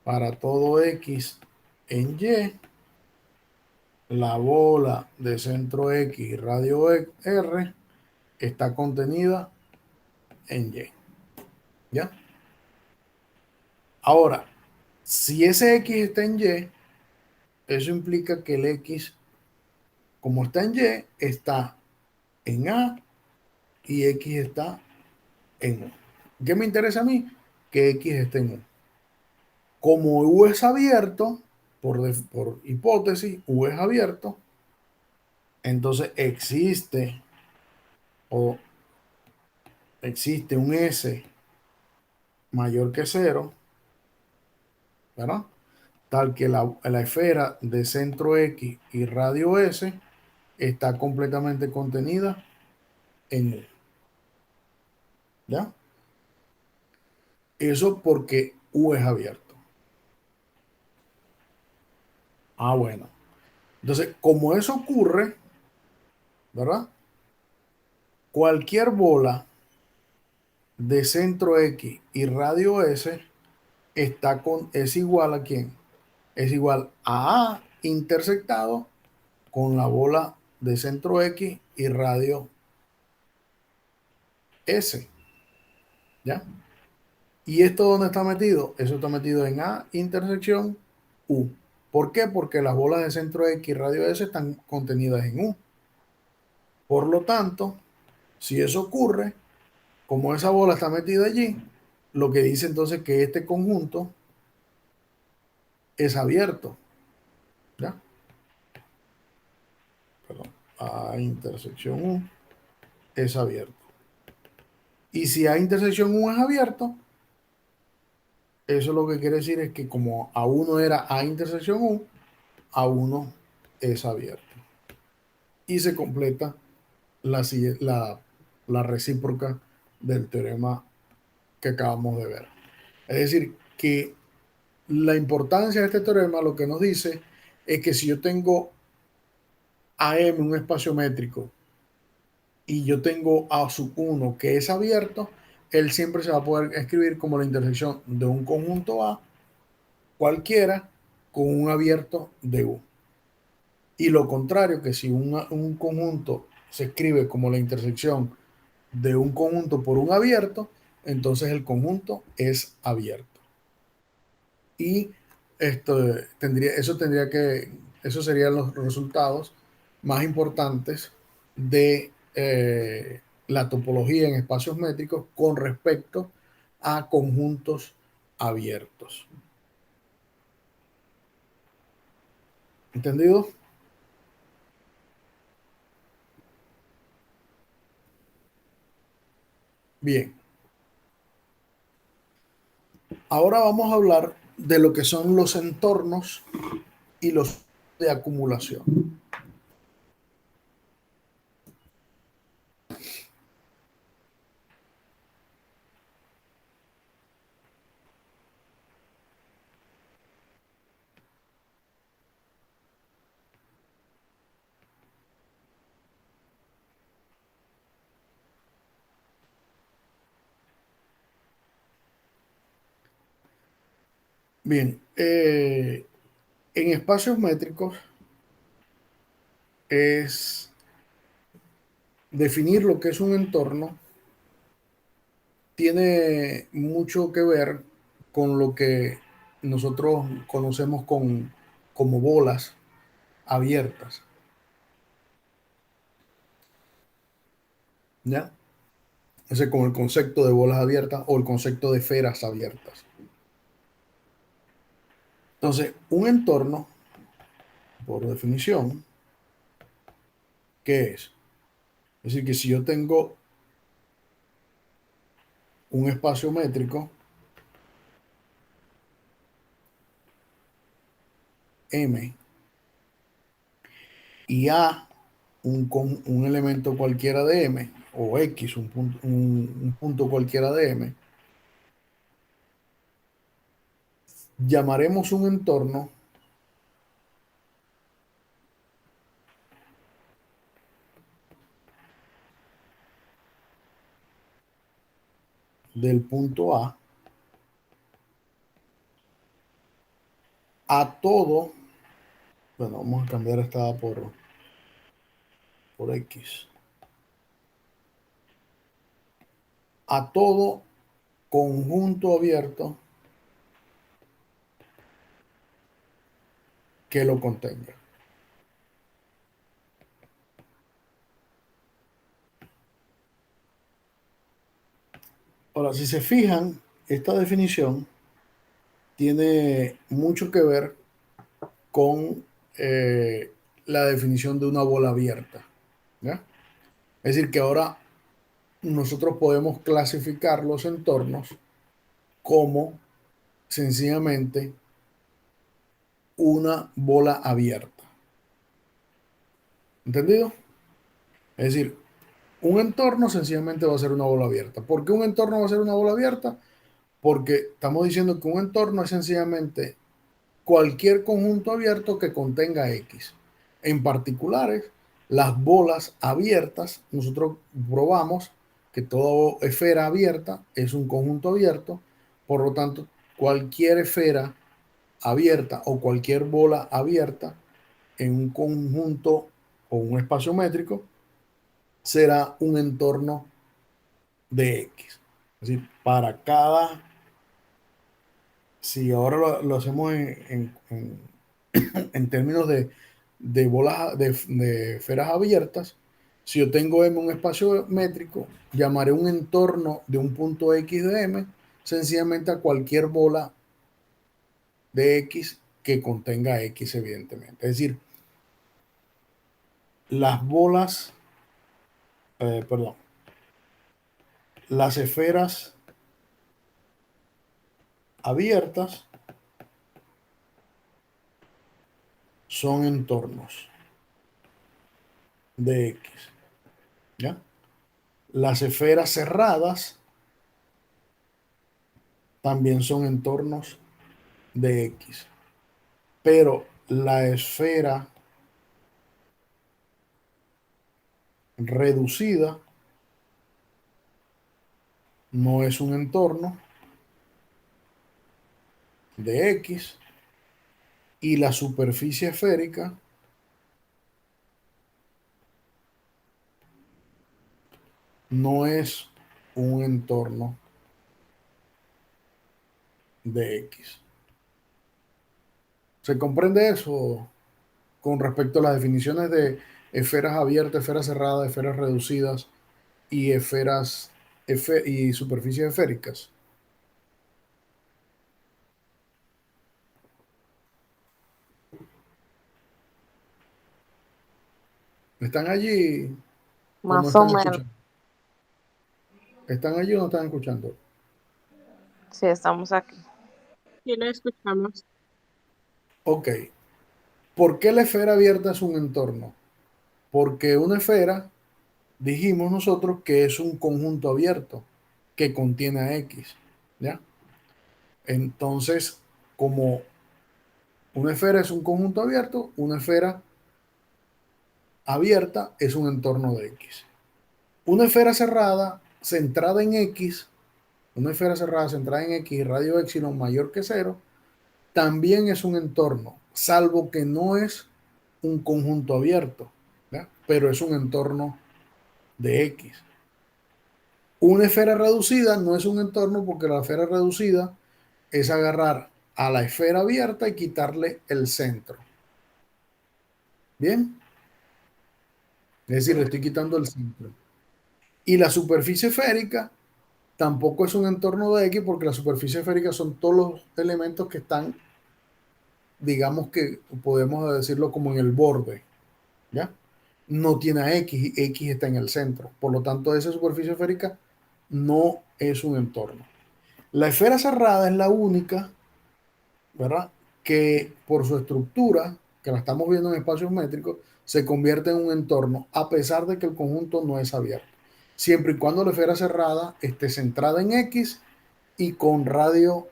para todo X en Y, la bola de centro X y radio R está contenida en Y. ¿Ya? Ahora, si ese X está en Y, eso implica que el X, como está en Y, está en A y X está en U. ¿Qué me interesa a mí? Que X esté en U. Como U es abierto, por hipótesis, U es abierto, entonces o existe un S mayor que 0, ¿verdad? Tal que la esfera de centro X y radio S está completamente contenida en U. ¿Ya? Eso porque U es abierto. Ah, bueno. Entonces, como eso ocurre, ¿verdad? Cualquier bola de centro X y radio S es igual a ¿quién? Es igual a A intersectado con la bola de centro X y radio S. ¿Ya? ¿Y esto dónde está metido? Eso está metido en A intersección U. ¿Por qué? Porque las bolas de centro X y radio S están contenidas en U. Por lo tanto, si eso ocurre, como esa bola está metida allí, lo que dice entonces que este conjunto es abierto. ¿Ya? Perdón. A intersección U es abierto. Y si A intersección U es abierto, eso lo que quiere decir es que como A1 era A intersección U, A1 es abierto. Y se completa la recíproca del teorema que acabamos de ver. Es decir, que la importancia de este teorema lo que nos dice es que si yo tengo AM, un espacio métrico, y yo tengo A sub 1 que es abierto, él siempre se va a poder escribir como la intersección de un conjunto A cualquiera con un abierto de U. Y lo contrario, que si un conjunto se escribe como la intersección de un conjunto por un abierto, entonces el conjunto es abierto. Y esos serían los resultados más importantes de la topología en espacios métricos con respecto a conjuntos abiertos. ¿Entendido? Bien. Ahora vamos a hablar de lo que son los entornos y los de acumulación. Bien, en espacios métricos es definir lo que es un entorno, tiene mucho que ver con lo que nosotros conocemos como bolas abiertas, ¿ya? Ese con el concepto de bolas abiertas o el concepto de esferas abiertas. Entonces, un entorno por definición, ¿qué es? Es decir, que si yo tengo un espacio métrico M y A, un elemento cualquiera de M, o X, un punto cualquiera de M, llamaremos un entorno del punto a todo, bueno, vamos a cambiar esta por X, a todo conjunto abierto que lo contenga. Ahora, si se fijan, esta definición tiene mucho que ver con la definición de una bola abierta, ¿ya? Es decir, que ahora nosotros podemos clasificar los entornos como sencillamente una bola abierta. ¿Entendido? Es decir, un entorno sencillamente va a ser una bola abierta. ¿Por qué un entorno va a ser una bola abierta? Porque estamos diciendo que un entorno es sencillamente cualquier conjunto abierto que contenga X. En particulares, las bolas abiertas, nosotros probamos que toda esfera abierta es un conjunto abierto, por lo tanto, cualquier esfera abierta o cualquier bola abierta en un conjunto o un espacio métrico será un entorno de X. Es decir, para cada, si ahora lo hacemos en términos de bolas, de esferas abiertas, si yo tengo M un espacio métrico, llamaré un entorno de un punto X de M sencillamente a cualquier bola de X que contenga X, evidentemente. Es decir, las bolas, perdón, las esferas abiertas son entornos de X, ¿ya? Las esferas cerradas también son entornos de X, pero la esfera reducida no es un entorno de X y la superficie esférica no es un entorno de X. ¿Se comprende eso con respecto a las definiciones de esferas abiertas, esferas cerradas, esferas reducidas y esferas y superficies esféricas? ¿Están allí o no Más o están menos. escuchando? ¿Están allí o no están escuchando? Sí, estamos aquí. Sí, lo escuchamos. Ok. ¿Por qué la esfera abierta es un entorno? Porque una esfera, dijimos nosotros que es un conjunto abierto que contiene a X, ¿ya? Entonces, como una esfera es un conjunto abierto, una esfera abierta es un entorno de X. Una esfera cerrada centrada en X, una esfera cerrada centrada en X y radio epsilon mayor que cero, también es un entorno, salvo que no es un conjunto abierto, ¿ya? Pero es un entorno de X. Una esfera reducida no es un entorno porque la esfera reducida es agarrar a la esfera abierta y quitarle el centro. ¿Bien? Es decir, le estoy quitando el centro. Y la superficie esférica tampoco es un entorno de X porque la superficie esférica son todos los elementos que están digamos que podemos decirlo como en el borde, ¿ya? No tiene a X y X está en el centro. Por lo tanto, esa superficie esférica no es un entorno. La esfera cerrada es la única, ¿verdad? Que por su estructura, que la estamos viendo en espacios métricos, se convierte en un entorno, a pesar de que el conjunto no es abierto. Siempre y cuando la esfera cerrada esté centrada en X y con radio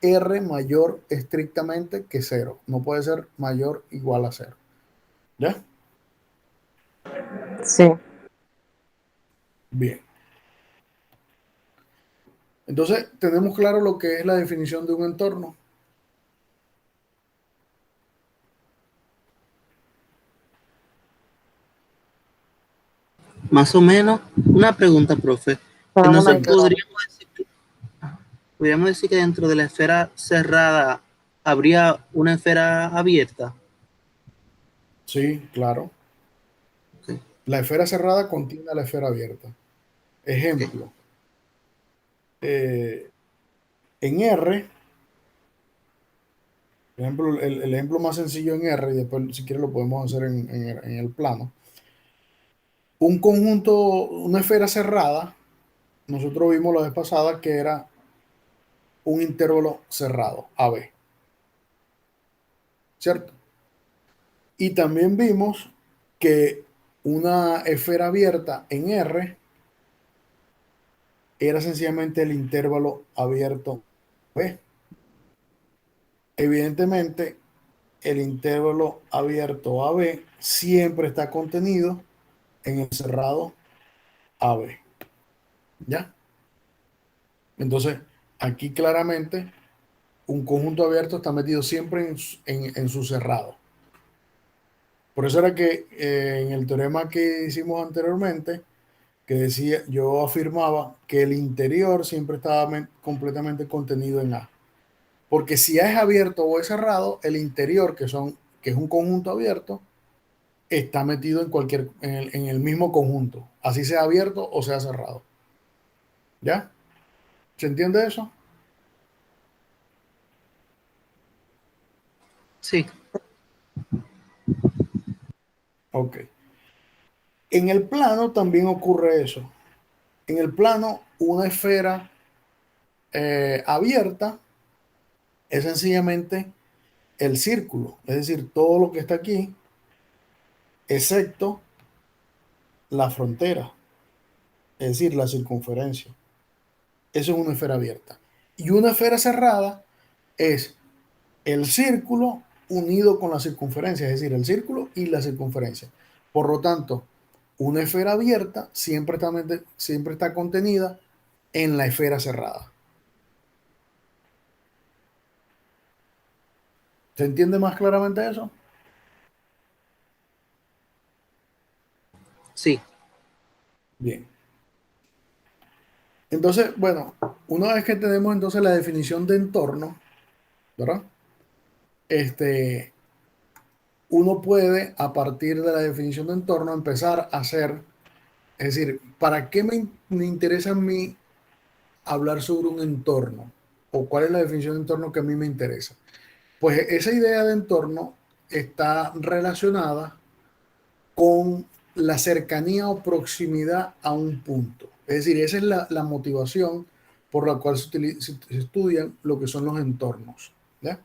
R mayor estrictamente que cero. No puede ser mayor o igual a cero. ¿Ya? Sí. Bien. Entonces, tenemos claro lo que es la definición de un entorno. Más o menos, una pregunta, profe. Tenemos una Entonces, Cuéntame. esfera. podríamos decir que dentro de la esfera cerrada habría una esfera abierta. Sí, claro. Ok, La esfera cerrada contiene a la esfera abierta. ok. Ejemplo, eh, en R, por ejemplo, el ejemplo más sencillo en R, y después si quieres lo podemos hacer en el plano. Un conjunto, una esfera cerrada, nosotros vimos la vez pasada que era un intervalo cerrado, AB, ¿cierto? Y también vimos que una esfera abierta en R era sencillamente el intervalo abierto B. Evidentemente, el intervalo abierto AB siempre está contenido en el cerrado AB. ¿Ya? Entonces, aquí claramente un conjunto abierto está metido siempre en su cerrado. Por eso era que en el teorema que hicimos anteriormente, que decía, yo afirmaba que el interior siempre estaba completamente contenido en A. Porque si A es abierto o es cerrado, el interior, que es un conjunto abierto, está metido en el mismo conjunto, así sea abierto o sea cerrado. ¿Ya? ¿Se entiende eso? Sí, Ok. En el plano también ocurre eso. En el plano, una esfera abierta es sencillamente el círculo, es decir, todo lo que está aquí, excepto la frontera, es decir, la circunferencia. Eso es una esfera abierta. Y una esfera cerrada es el círculo unido con la circunferencia, es decir, el círculo y la circunferencia. Por lo tanto, una esfera abierta siempre está contenida en la esfera cerrada. ¿Se entiende más claramente eso? sí, Bien. Entonces, bueno, una vez que tenemos entonces la definición de entorno, ¿verdad? Este, uno puede, a partir de la definición de entorno, empezar a hacer, es decir, ¿para qué me interesa a mí hablar sobre un entorno? ¿O cuál es la definición de entorno que a mí me interesa? Pues esa idea de entorno está relacionada con la cercanía o proximidad a un punto. Es decir, esa es la motivación por la cual se estudian lo que son los entornos. ¿Ya?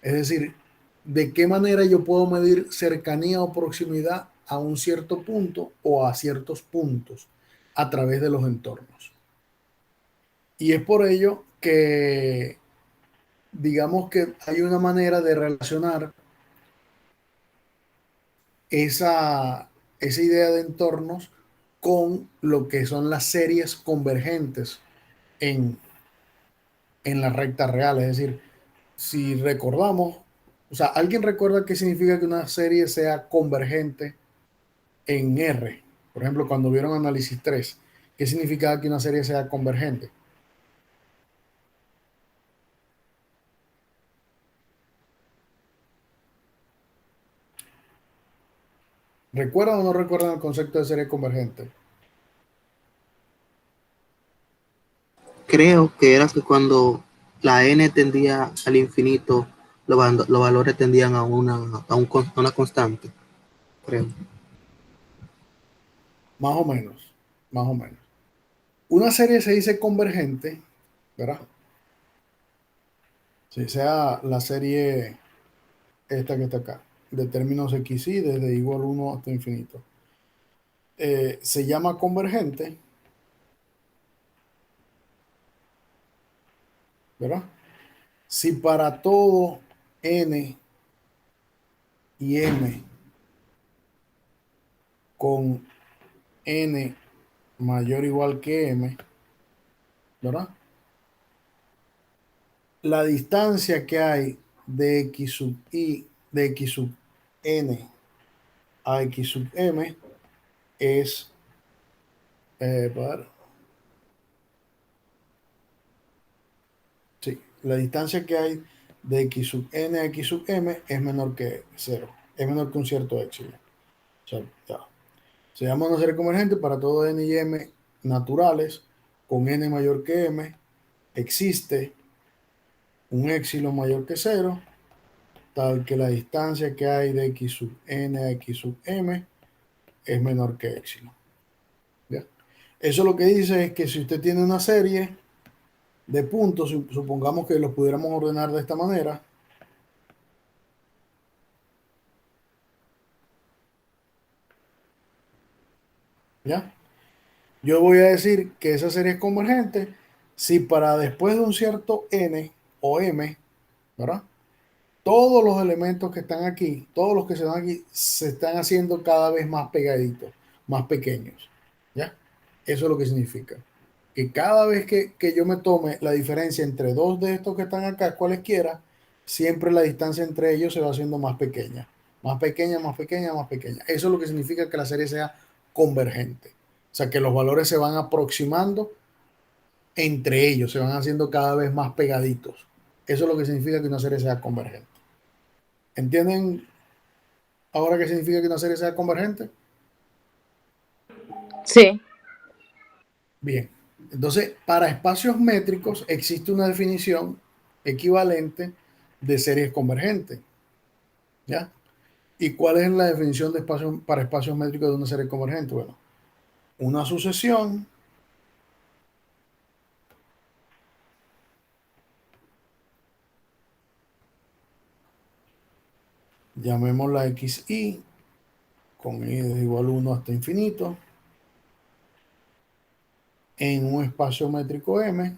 Es decir, de qué manera yo puedo medir cercanía o proximidad a un cierto punto o a ciertos puntos a través de los entornos. Y es por ello que digamos que hay una manera de relacionar esa, esa idea de entornos con lo que son las series convergentes en, en la recta real. Es decir, si recordamos, o sea, ¿alguien recuerda qué significa que una serie sea convergente en R? Por ejemplo, cuando vieron análisis 3, ¿qué significaba que una serie sea convergente? ¿Recuerdan o no recuerdan el concepto de serie convergente? creo que era que cuando la n tendía al infinito los valores tendían a una constante, creo. Más o menos, más o menos. Una serie se dice convergente, ¿verdad? Si sea la serie esta que está acá, de términos x y desde igual 1 hasta infinito. Se llama convergente, ¿verdad? Si para todo n y m con n mayor o igual que m, ¿verdad? La distancia que hay de x sub i, de x sub n a x sub m es, sí, la distancia que hay de x sub n a x sub m es menor que 0, es menor que un cierto éxito. O sea, ya. Se llama una serie convergente para todo n y m naturales con n mayor que m. Existe un éxito mayor que 0, tal que la distancia que hay de x sub n a x sub m es menor que éxito. ¿Ya? Eso lo que dice es que si usted tiene una serie de puntos, supongamos que los pudiéramos ordenar de esta manera, ¿ya? Yo voy a decir que esa serie es convergente si para después de un cierto n o m, ¿verdad? Todos los elementos que están aquí, todos los que se van aquí, se están haciendo cada vez más pegaditos, más pequeños, ¿ya? Eso es lo que significa. Que cada vez que yo me tome la diferencia entre dos de estos que están acá, cualesquiera, siempre la distancia entre ellos se va haciendo más pequeña, más pequeña, más pequeña, más pequeña. Eso es lo que significa que la serie sea convergente. O sea, que los valores se van aproximando entre ellos, se van haciendo cada vez más pegaditos. Eso es lo que significa que una serie sea convergente. ¿Entienden ahora qué significa que una serie sea convergente? Sí. Bien. Entonces, para espacios métricos existe una definición equivalente de series convergentes. ¿Ya? ¿Y cuál es la definición de espacio, para espacios métricos de una serie convergente? Bueno, una sucesión llamémosla xy, con i es igual a 1 hasta infinito, en un espacio métrico M,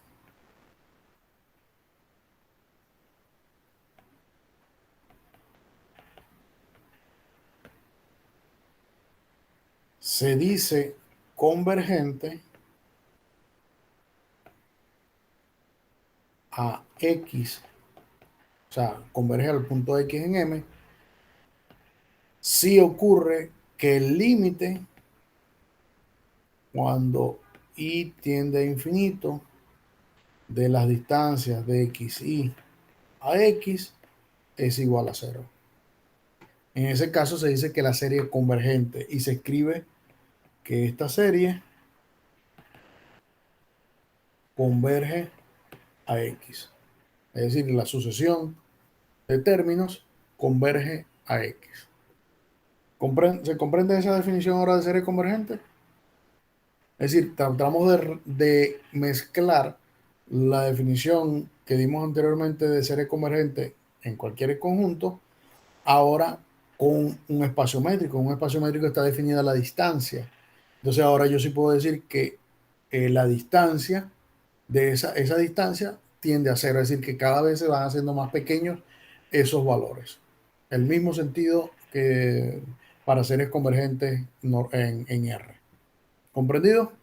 se dice convergente a x, o sea, converge al punto x en M, si ocurre que el límite cuando y tiende a infinito de las distancias de xy a x es igual a 0. En ese caso se dice que la serie es convergente y se escribe que esta serie converge a x. Es decir, la sucesión de términos converge a x. ¿Se comprende esa definición ahora de serie convergente? Es decir, tratamos de mezclar la definición que dimos anteriormente de serie convergente en cualquier conjunto, ahora con un espacio métrico. Un espacio métrico está definida la distancia. Entonces ahora yo sí puedo decir que la distancia de esa distancia tiende a cero, es decir, que cada vez se van haciendo más pequeños esos valores. El mismo sentido que para series convergentes en R. ¿Comprendido?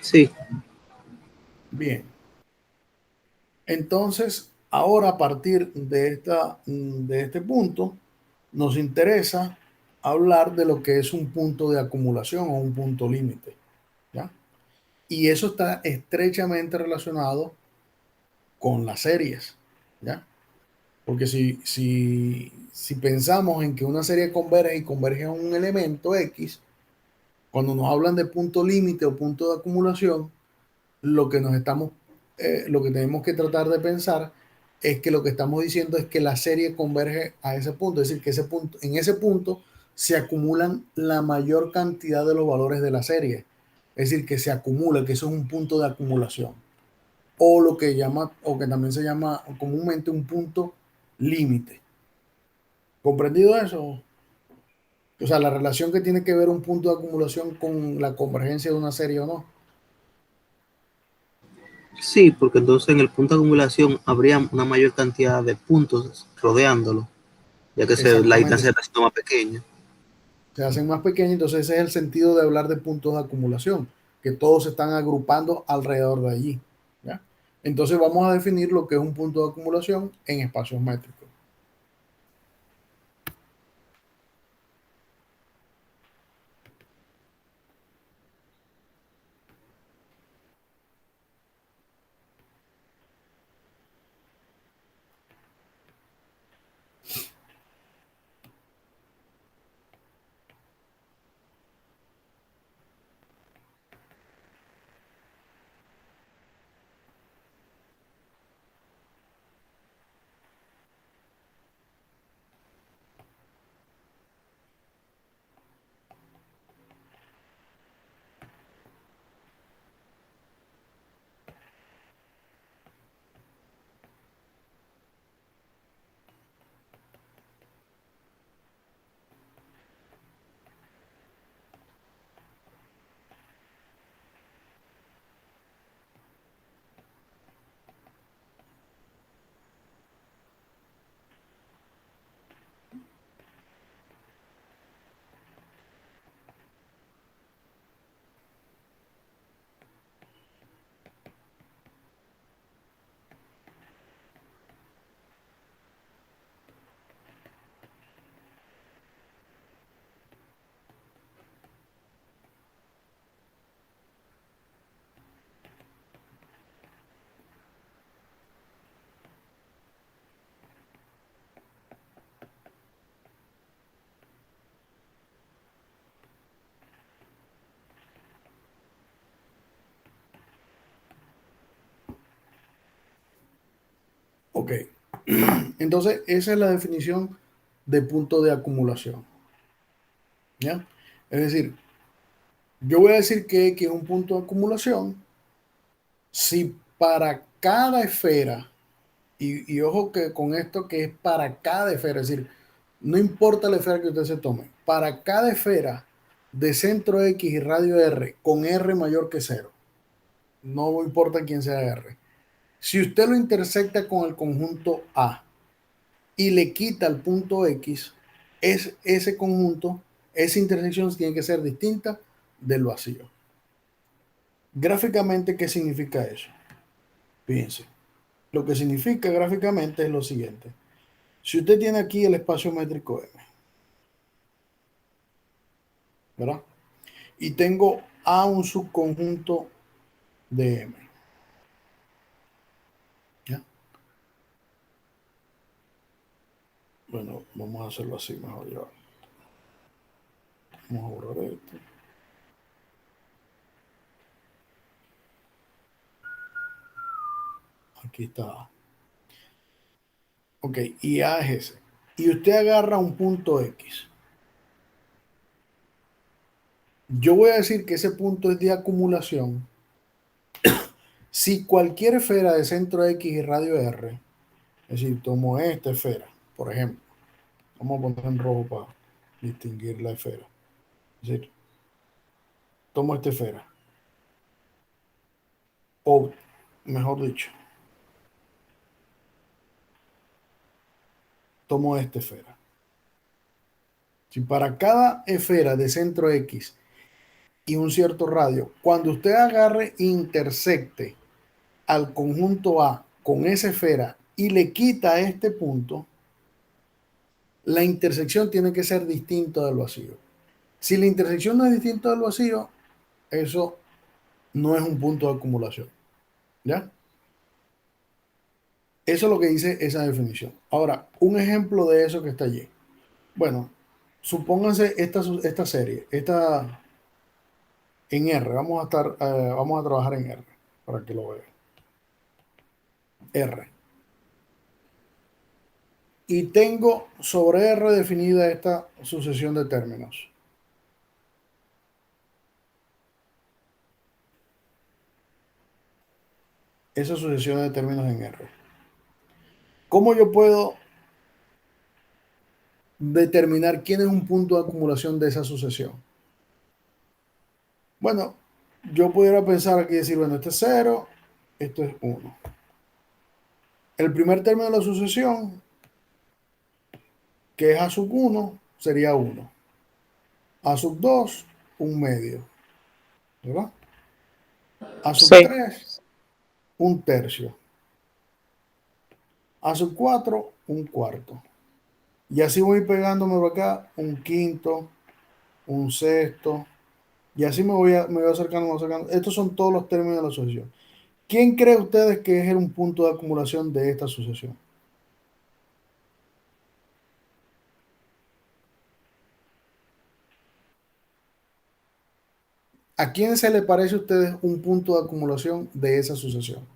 Sí, Bien. Entonces, ahora a partir de este punto, nos interesa hablar de lo que es un punto de acumulación o un punto límite, ¿ya? Y eso está estrechamente relacionado con las series, ¿ya? Porque si pensamos en que una serie converge y converge a un elemento X, cuando nos hablan de punto límite o punto de acumulación, lo que lo que tenemos que tratar de pensar es que lo que estamos diciendo es que la serie converge a ese punto, es decir, que en ese punto se acumulan la mayor cantidad de los valores de la serie, es decir, que se acumula, que eso es un punto de acumulación, o lo que o que también se llama comúnmente un punto límite. ¿Comprendido eso? O sea, la relación que tiene que ver un punto de acumulación con la convergencia de una serie o no. Sí, porque entonces en el punto de acumulación habría una mayor cantidad de puntos rodeándolo, ya que la Exactamente, distancia está siendo más pequeña. se hacen más pequeños, entonces ese es el sentido de hablar de puntos de acumulación, que todos se están agrupando alrededor de allí. ¿Ya? Entonces vamos a definir lo que es un punto de acumulación en espacios métricos. Ok, entonces esa es la definición de punto de acumulación. ¿Ya? Es decir, yo voy a decir que X es un punto de acumulación si para cada esfera, y ojo que con esto que es para cada esfera, es decir, no importa la esfera que usted se tome, para cada esfera de centro X y radio R con R mayor que cero, no importa quién sea R, si usted lo intersecta con el conjunto A y le quita el punto X, es ese conjunto, esa intersección tiene que ser distinta del vacío. Gráficamente, ¿qué significa eso? Fíjense, lo que significa gráficamente es lo siguiente. Si usted tiene aquí el espacio métrico M, ¿verdad? Y tengo A un subconjunto de M, ¿ya? Bueno, vamos a hacerlo así mejor ya. Vamos a borrar esto. Aquí está A. Ok, y A es ese. Y usted agarra un punto X. Yo voy a decir que ese punto es de acumulación si cualquier esfera de centro X y radio R, es decir, tomo esta esfera, por ejemplo, vamos a poner en rojo para distinguir la esfera. Es decir, tomo esta esfera, o mejor dicho, tomo esta esfera. Si para cada esfera de centro X y un cierto radio, cuando usted agarre e intersecte al conjunto A con esa esfera y le quita este punto, la intersección tiene que ser distinta del vacío. Si la intersección no es distinta del vacío, eso no es un punto de acumulación. ¿Ya? Eso es lo que dice esa definición. Ahora, un ejemplo de eso que está allí. Bueno, supónganse esta serie, esta en R, vamos a trabajar en R. para que lo vean. R. Y tengo sobre R definida esta sucesión de términos. Esa sucesión de términos en R. ¿Cómo yo puedo determinar quién es un punto de acumulación de esa sucesión? Bueno, yo pudiera pensar aquí y decir, bueno, este es 0, esto es 1. El primer término de la sucesión, que es A sub 1, sería 1. A sub 2, un medio. ¿Verdad? A sub Sí. 3, un tercio. A sub 4, un cuarto. Y así voy pegándome por acá un quinto, un sexto. Y así me voy acercando, me voy acercando. Estos son todos los términos de la sucesión. ¿Quién cree ustedes que es un punto de acumulación de esta sucesión? ¿A quién se le parece a ustedes un punto de acumulación de esa sucesión?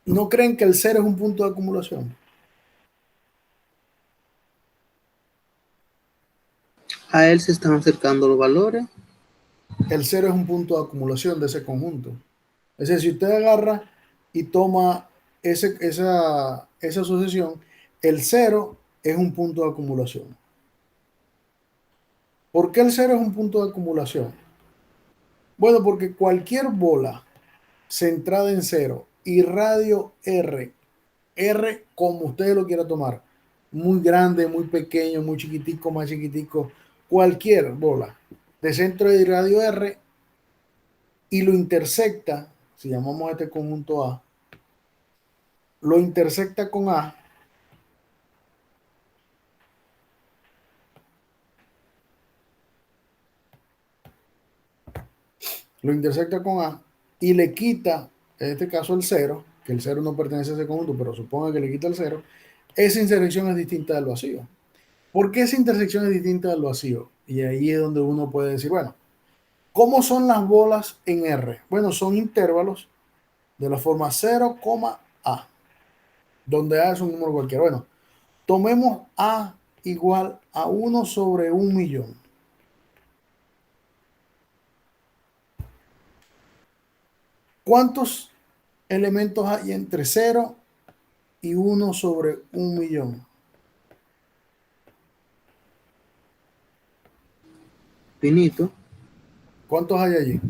¿No creen que el 0 es un punto de acumulación? A él se están acercando los valores. El 0 es un punto de acumulación de ese conjunto. Es decir, si usted agarra y toma esa sucesión, el 0 es un punto de acumulación. ¿Por qué el 0 es un punto de acumulación? Bueno, porque cualquier bola centrada en 0 y radio R, R como usted lo quiera tomar, muy grande, muy pequeño, muy chiquitico, más chiquitico, cualquier bola de centro de radio R y lo intersecta, si llamamos a este conjunto A, lo intersecta con A, lo intersecta con A y le quita, en este caso el 0, que el 0 no pertenece a ese conjunto, pero suponga que le quita el 0, esa intersección es distinta del vacío. ¿Por qué esa intersección es distinta del vacío? Y ahí es donde uno puede decir, bueno, ¿cómo son las bolas en R? Bueno, son intervalos de la forma 0, A, donde A es un número cualquiera. Bueno, tomemos A igual a 1 sobre 1.000.000. ¿Cuántos elementos hay entre 0 y 1 sobre 1.000.000? Finito. ¿Cuántos hay allí?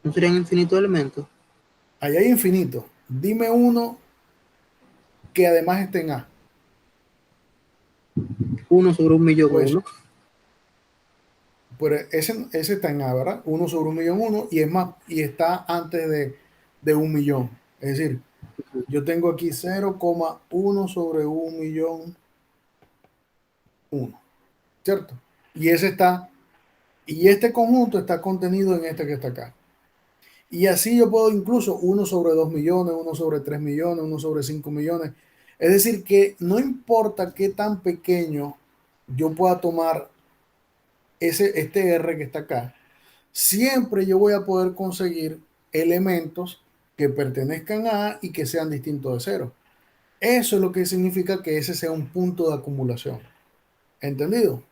¿No serían infinitos elementos? Allí hay infinito. Dime uno que además esté en A. 1 sobre 1.000.000 Pues, 1. pues ese está en A, ¿verdad? 1 sobre 1.000.000 1 y es más, y está antes de 1.000.000. Es decir, yo tengo aquí 0,1 sobre 1.000.000 1, ¿cierto? Y ese está, y este conjunto está contenido en este que está acá. Y así yo puedo incluso 1 sobre 2 millones, 1 sobre 3 millones, 1 sobre 5 millones. Es decir, que no importa qué tan pequeño yo pueda tomar este R que está acá, siempre yo voy a poder conseguir elementos que pertenezcan a A y que sean distintos de cero. Eso es lo que significa que ese sea un punto de acumulación. ¿Entendido?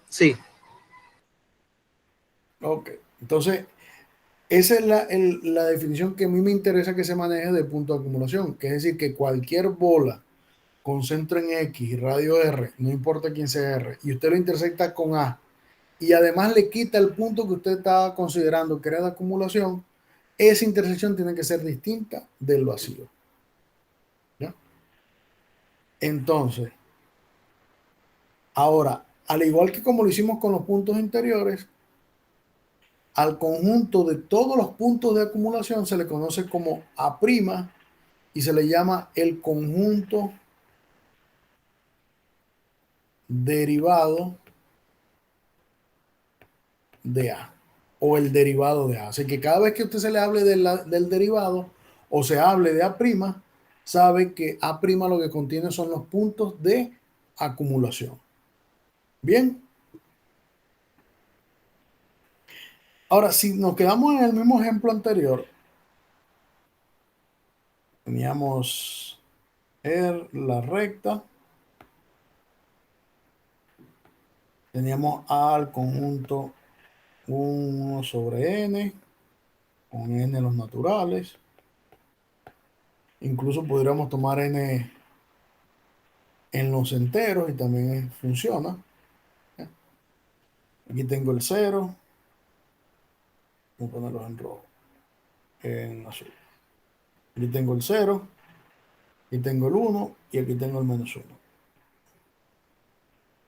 Sí. Ok. Entonces, esa es la definición que a mí me interesa que se maneje de punto de acumulación, que es decir, que cualquier bola con centro en X y radio R, no importa quién sea R, y usted lo intersecta con A, y además le quita el punto que usted estaba considerando que era de acumulación, esa intersección tiene que ser distinta del vacío. ¿Ya? Entonces, ahora, al igual que como lo hicimos con los puntos interiores, al conjunto de todos los puntos de acumulación se le conoce como A' y se le llama el conjunto derivado de A o el derivado de A. Así que cada vez que usted se le hable del derivado o se hable de A', sabe que A' lo que contiene son los puntos de acumulación. Bien. Ahora, si nos quedamos en el mismo ejemplo anterior, teníamos la recta, teníamos A al conjunto 1 sobre n, con n los naturales. Incluso podríamos tomar n en los enteros y también funciona. Aquí tengo el 0. Voy a ponerlos en rojo, en azul. Aquí tengo el 0, aquí tengo el 1 y aquí tengo el -1.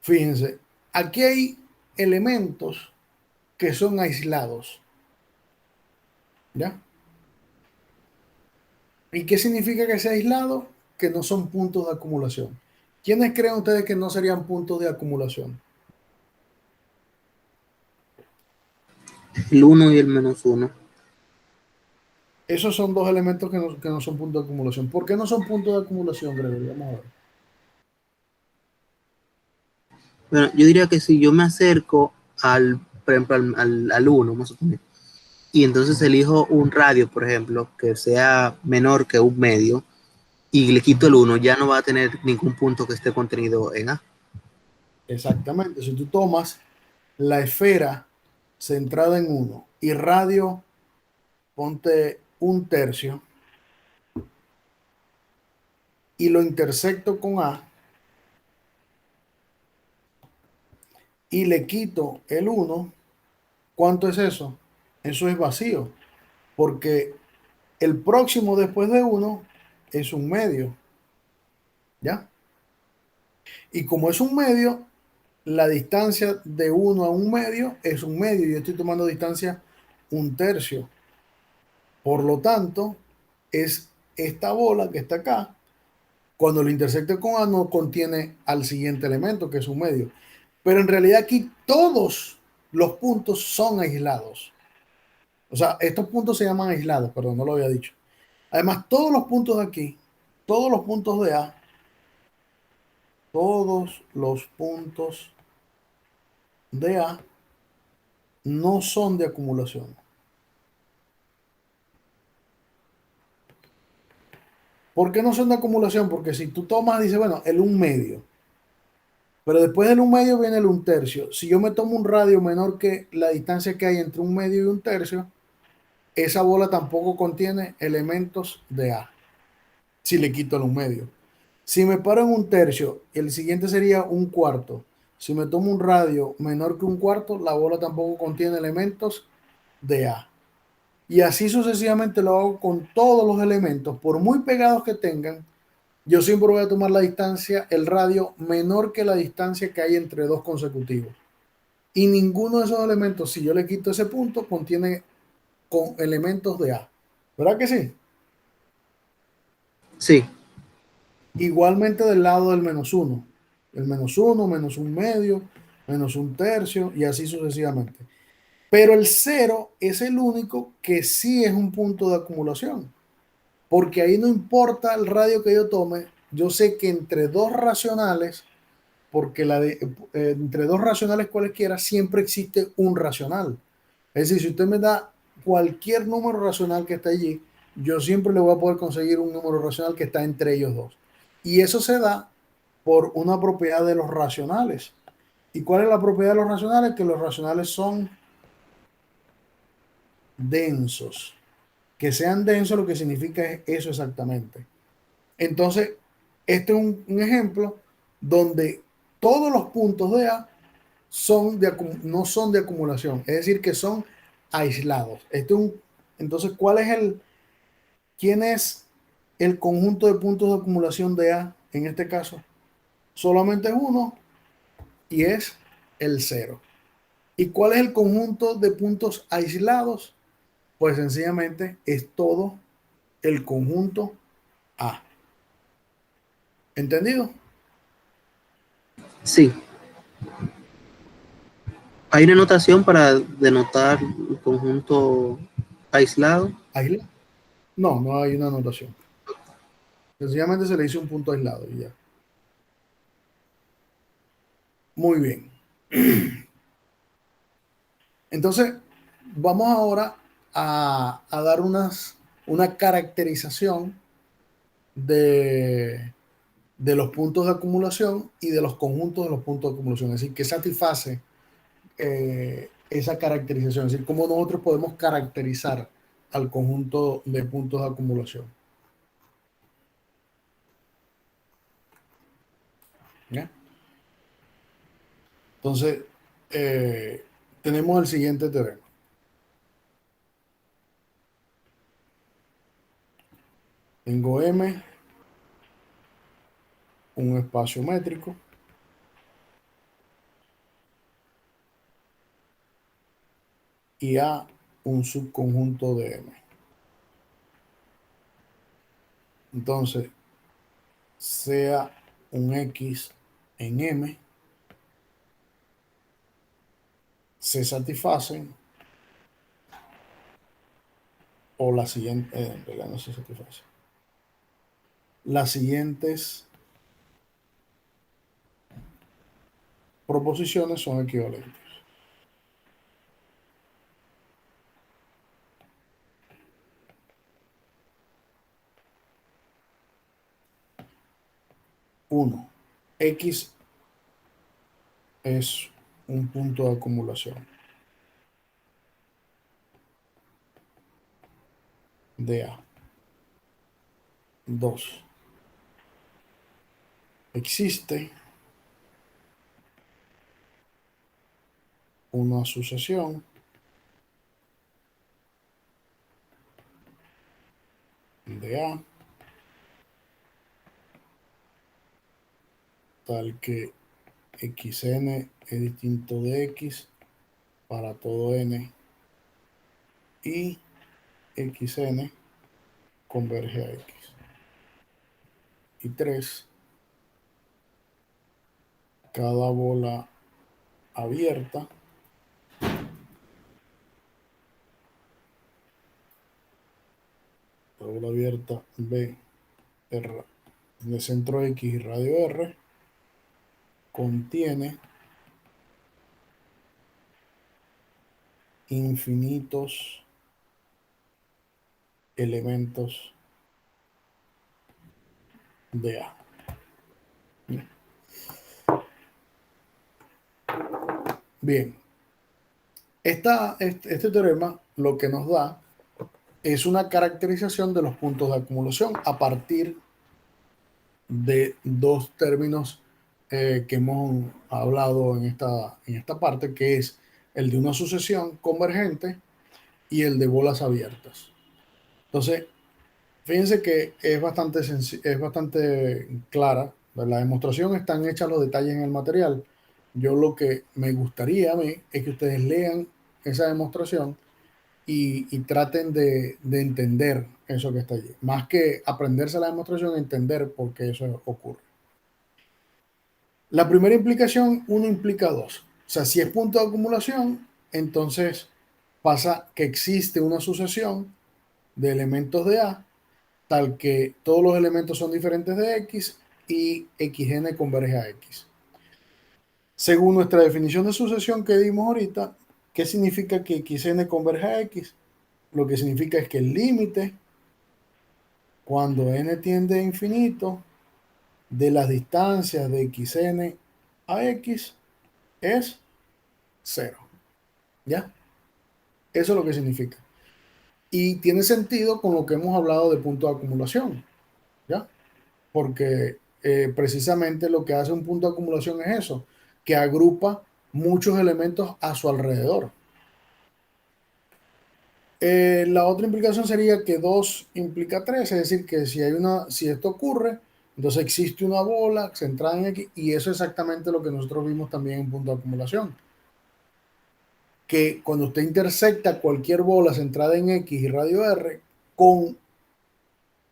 Fíjense, aquí hay elementos que son aislados. ¿Ya? ¿Y qué significa que sea aislado? Que no son puntos de acumulación. ¿Quiénes creen ustedes que no serían puntos de acumulación? El 1 y el -1. Esos son dos elementos que no son puntos de acumulación. ¿Por qué no son puntos de acumulación, Gregory? Vamos a ver. Bueno, yo diría que si yo me acerco por ejemplo, al 1, vamos a suponer, y entonces elijo un radio, por ejemplo, que sea menor que un medio, y le quito el 1, ya no va a tener ningún punto que esté contenido en A. Exactamente. Si tú tomas la esfera centrada en 1 y radio, ponte 1/3, y lo intersecto con A, y le quito el 1, ¿cuánto es eso? Eso es vacío, porque el próximo después de 1 es un medio, ¿ya? Y como es un medio, la distancia de 1 a un medio es un medio. Yo estoy tomando distancia 1/3. Por lo tanto, es esta bola que está acá. Cuando lo intersecte con A no contiene al siguiente elemento, que es un medio. Pero en realidad aquí todos los puntos son aislados. O sea, estos puntos se llaman aislados, perdón, no lo había dicho. Además, todos los puntos de aquí, todos los puntos de A, todos los puntos de A no son de acumulación. ¿Por qué no son de acumulación? Porque si tú tomas, dice, bueno, el 1/2, pero después del 1/2 viene el 1/3. Si yo me tomo un radio menor que la distancia que hay entre 1/2 y 1/3, esa bola tampoco contiene elementos de A, si le quito el 1/2. Si me paro en 1/3, el siguiente sería 1/4. Si me tomo un radio menor que 1/4, la bola tampoco contiene elementos de A. Y así sucesivamente lo hago con todos los elementos, por muy pegados que tengan. Yo siempre voy a tomar la distancia, el radio menor que la distancia que hay entre dos consecutivos. Y ninguno de esos elementos, si yo le quito ese punto, contiene con elementos de A. ¿Verdad que sí? Sí, Igualmente del lado del -1. El -1, -1/2, -1/3 y así sucesivamente. Pero el 0 es el único que sí es un punto de acumulación. Porque ahí no importa el radio que yo tome, yo sé que entre dos racionales, porque entre dos racionales cualesquiera siempre existe un racional. Es decir, si usted me da cualquier número racional que está allí, yo siempre le voy a poder conseguir un número racional que está entre ellos dos. Y eso se da por una propiedad de los racionales. ¿Y cuál es la propiedad de los racionales? Que los racionales son densos. Que sean densos lo que significa es eso exactamente. Entonces, este es un ejemplo donde todos los puntos de A no son de acumulación, es decir, que son aislados. Entonces, ¿quién es el conjunto de puntos de acumulación de A en este caso? Solamente es uno y es el 0. ¿Y cuál es el conjunto de puntos aislados? Pues sencillamente es todo el conjunto A. ¿Entendido? sí. ¿Hay una notación para denotar un conjunto aislado? ¿Aisla? No, no hay una anotación. Sencillamente se le dice un punto aislado y ya. Muy bien. Entonces, vamos ahora a dar una caracterización de los puntos de acumulación y de los conjuntos de los puntos de acumulación. Es decir, que satisface esa caracterización. Es decir, cómo nosotros podemos caracterizar al conjunto de puntos de acumulación. ¿Ya? Entonces, tenemos el siguiente teorema. Tengo M, un espacio métrico, y A, un subconjunto de M. Entonces, sea un X en M, se satisfacen, o la siguiente, en realidad no se satisface. Las siguientes proposiciones son equivalentes. Uno, X es un punto de acumulación de A. 2. Existe una sucesión de A tal que xn es distinto de x para todo n y xn converge a x. Y 3, cada bola abierta B R, de centro X y radio R contiene infinitos elementos de A. Bien, este teorema lo que nos da es una caracterización de los puntos de acumulación a partir de dos términos que hemos hablado en esta parte, que es el de una sucesión convergente y el de bolas abiertas. Entonces, fíjense que es bastante clara. La demostración están hechas los detalles en el material. Yo lo que me gustaría a mí es que ustedes lean esa demostración y traten de entender eso que está allí. Más que aprenderse la demostración, entender por qué eso ocurre. La primera implicación, 1 implica 2. O sea, si es punto de acumulación, entonces pasa que existe una sucesión de elementos de A, tal que todos los elementos son diferentes de X y xn converge a X. Según nuestra definición de sucesión que dimos ahorita, ¿qué significa que xn converge a X? Lo que significa es que el límite, cuando n tiende a infinito, de las distancias de xn a X es 0. ¿Ya? Eso es lo que significa. Y tiene sentido con lo que hemos hablado de punto de acumulación. ¿Ya? Porque precisamente lo que hace un punto de acumulación es eso, que agrupa muchos elementos a su alrededor. La otra implicación sería que 2 implica 3, es decir, que si esto ocurre, entonces existe una bola centrada en X, y eso es exactamente lo que nosotros vimos también en punto de acumulación. Que cuando usted intersecta cualquier bola centrada en X y radio R con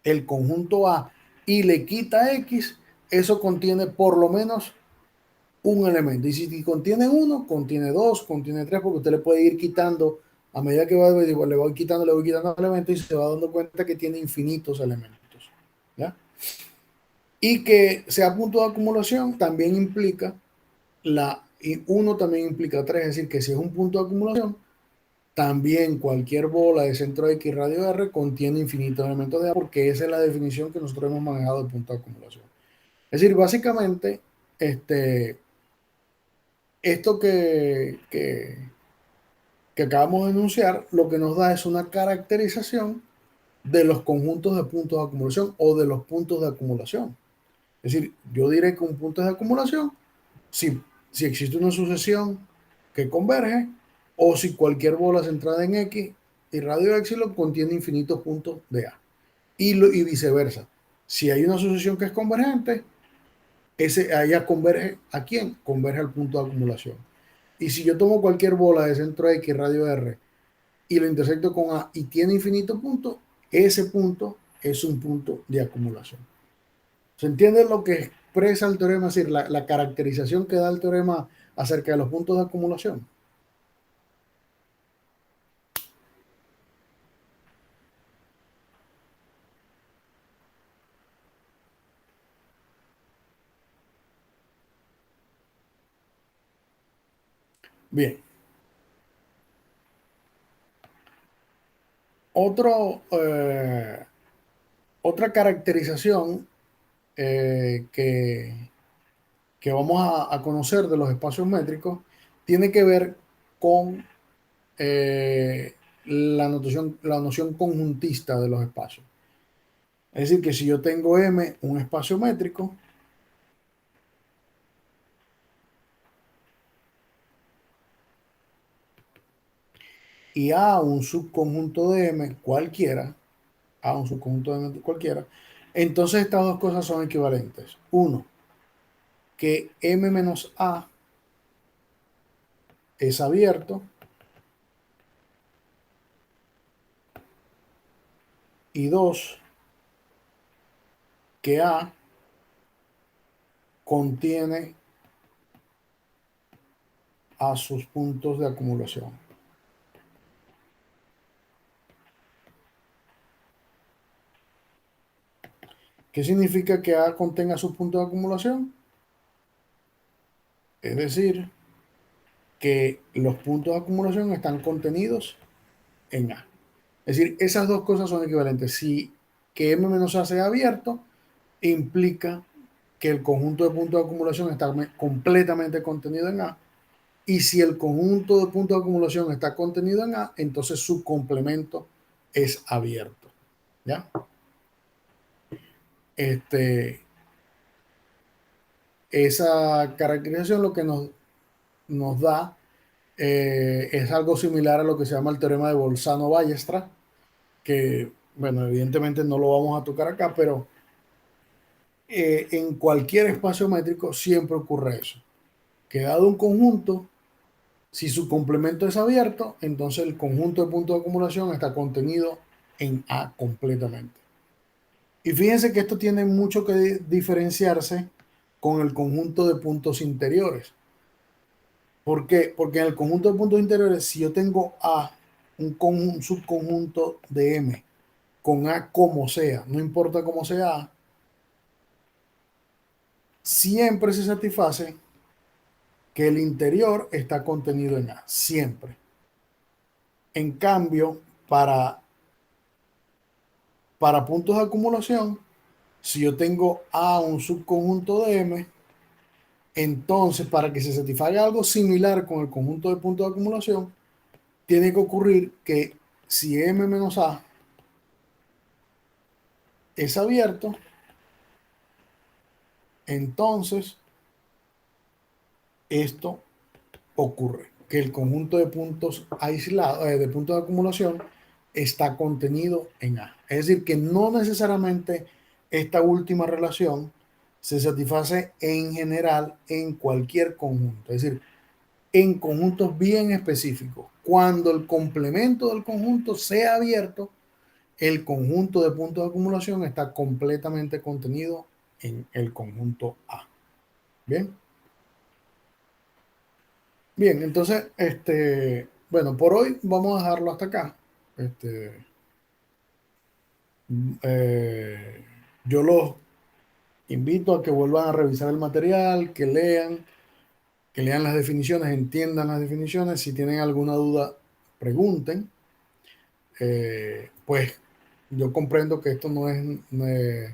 el conjunto A y le quita X, eso contiene por lo menos un elemento. Y si contiene uno, contiene dos, contiene tres, porque usted le puede ir quitando a medida que va, le voy quitando elementos y se va dando cuenta que tiene infinitos elementos. ¿Ya? Y que sea punto de acumulación también implica y uno también implica tres, es decir, que si es un punto de acumulación, también cualquier bola de centro X y radio R contiene infinitos elementos de A, porque esa es la definición que nosotros hemos manejado de punto de acumulación. Es decir, básicamente, esto que acabamos de enunciar, lo que nos da es una caracterización de los conjuntos de puntos de acumulación o de los puntos de acumulación. Es decir, yo diré que un punto de acumulación si existe una sucesión que converge o si cualquier bola centrada en X y radio epsilon contiene infinitos puntos de A. Y viceversa. Si hay una sucesión que es convergente, allá converge ¿a quién? Converge al punto de acumulación. Y si yo tomo cualquier bola de centro X, radio R, y lo intersecto con A y tiene infinitos puntos, ese punto es un punto de acumulación. ¿Se entiende lo que expresa el teorema? Es decir, la caracterización que da el teorema acerca de los puntos de acumulación. Bien. Otra caracterización que vamos a conocer de los espacios métricos tiene que ver con la noción conjuntista de los espacios. Es decir, que si yo tengo M, un espacio métrico, y A, un subconjunto de M cualquiera, A, un subconjunto de M cualquiera, entonces estas dos cosas son equivalentes. Uno, que M menos A es abierto, y dos, que A contiene a sus puntos de acumulación. ¿Qué significa que A contenga sus puntos de acumulación? Es decir, que los puntos de acumulación están contenidos en A. Es decir, esas dos cosas son equivalentes. Si que M menos A sea abierto, implica que el conjunto de puntos de acumulación está completamente contenido en A. Y si el conjunto de puntos de acumulación está contenido en A, entonces su complemento es abierto. ¿Ya? Esa caracterización lo que nos da es algo similar a lo que se llama el teorema de Bolzano-Ballestra, que, bueno, evidentemente no lo vamos a tocar acá, pero en cualquier espacio métrico siempre ocurre eso, que dado un conjunto, si su complemento es abierto, entonces el conjunto de puntos de acumulación está contenido en A completamente. Y fíjense que esto tiene mucho que diferenciarse con el conjunto de puntos interiores. ¿Por qué? Porque en el conjunto de puntos interiores, si yo tengo A, un subconjunto de M, con A como sea, no importa cómo sea A, siempre se satisface que el interior está contenido en A, siempre. En cambio, para puntos de acumulación, si yo tengo A un subconjunto de M, entonces para que se satisfaga algo similar con el conjunto de puntos de acumulación, tiene que ocurrir que si M menos A es abierto, entonces esto ocurre, que el conjunto de puntos aislados, de puntos de acumulación, está contenido en A. Es decir, que no necesariamente esta última relación se satisface en general en cualquier conjunto. Es decir, en conjuntos bien específicos. Cuando el complemento del conjunto sea abierto, el conjunto de puntos de acumulación está completamente contenido en el conjunto A. Bien. Bien, entonces, bueno, por hoy vamos a dejarlo hasta acá. Este, eh, yo los invito a que vuelvan a revisar el material, que lean las definiciones, entiendan las definiciones. Si tienen alguna duda, pregunten. Pues yo comprendo que esto no es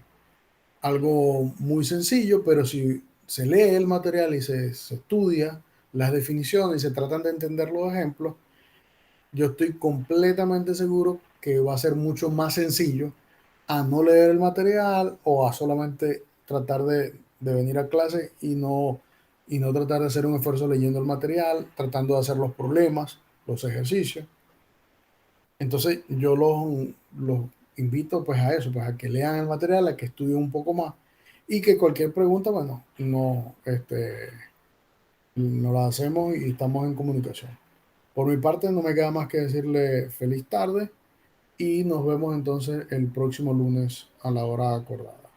algo muy sencillo, pero si se lee el material y se estudia las definiciones y se tratan de entender los ejemplos, yo estoy completamente seguro que va a ser mucho más sencillo a no leer el material o a solamente tratar de venir a clase y no tratar de hacer un esfuerzo leyendo el material, tratando de hacer los problemas, los ejercicios. Entonces yo los invito pues a eso, pues a que lean el material, a que estudien un poco más y que cualquier pregunta, bueno, no, nos la hacemos y estamos en comunicación. Por mi parte no me queda más que decirle feliz tarde y nos vemos entonces el próximo lunes a la hora acordada.